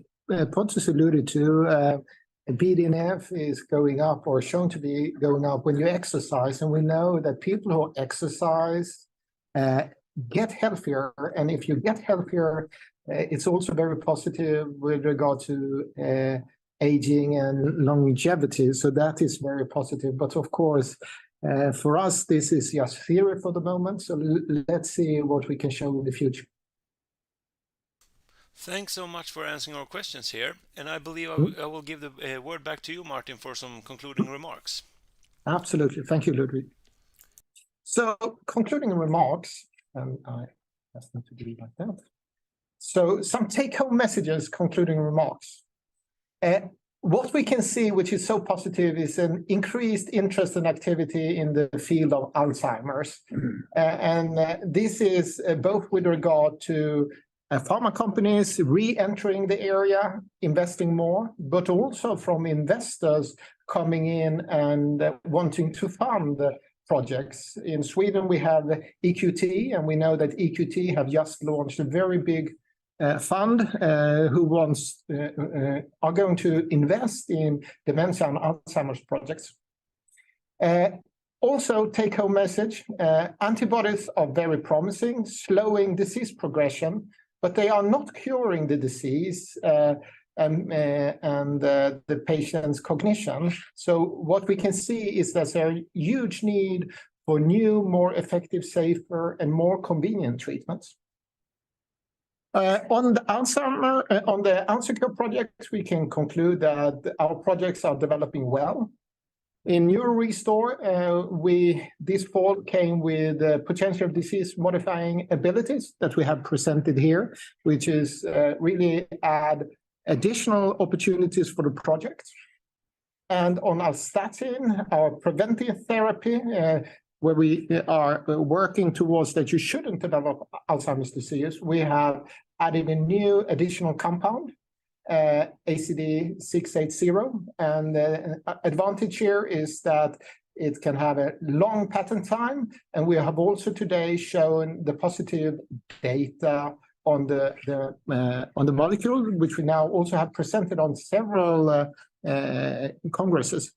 Pontus alluded to, BDNF is going up or shown to be going up when you exercise. And we know that people who exercise get healthier. And if you get healthier, it's also very positive with regard to aging and longevity. So that is very positive. But of course, for us, this is just theory for the moment. So let's see what we can show in the future. Thanks so much for answering our questions here. And I believe I will give the word back to you, Martin, for some concluding remarks. Absolutely. Thank you, Ludwig. So concluding remarks, and I just need to do like that. So some take-home messages, concluding remarks. What we can see, which is so positive, is an increased interest and activity in the field of Alzheimer's. And this is both with regard to pharma companies re-entering the area, investing more, but also from investors coming in and wanting to fund projects. In Sweden, we have EQT, and we know that EQT have just launched a very big fund who are going to invest in dementia and Alzheimer's projects. Also, take-home message, antibodies are very promising, slowing disease progression, but they are not curing the disease and the patient's cognition. So what we can see is that there's a huge need for new, more effective, safer, and more convenient treatments. On the AlzeCure project, we can conclude that our projects are developing well. In NeuroRestore, this fall came with potential disease-modifying abilities that we have presented here, which is really add additional opportunities for the project. And on Alzstatin, our preventive therapy, where we are working towards that you shouldn't develop Alzheimer's disease, we have added a new additional compound, ACD680. And the advantage here is that it can have a long patent time. And we have also today shown the positive data on the molecule, which we now also have presented on several congresses.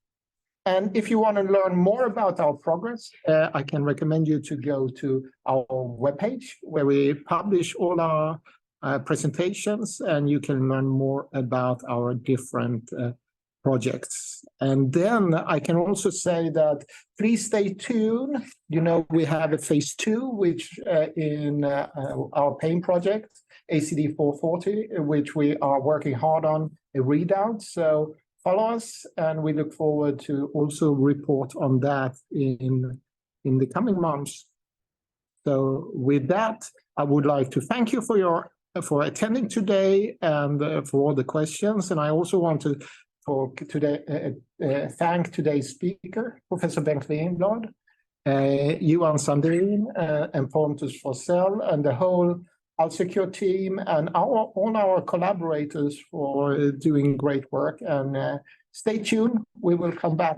And if you want to learn more about our progress, I can recommend you to go to our webpage where we publish all our presentations, and you can learn more about our different projects. And then I can also say that please stay tuned. You know, we have a phase 2, which in our pain project, ACD440, which we are working hard on a readout. So follow us, and we look forward to also report on that in the coming months. So with that, I would like to thank you for attending today and for all the questions. And I also want to thank today's speaker, Professor Bengt Winblad, Johan Sandin, and Pontus Forsell, and the whole AlzeCure team, and all our collaborators for doing great work. And stay tuned. We will come back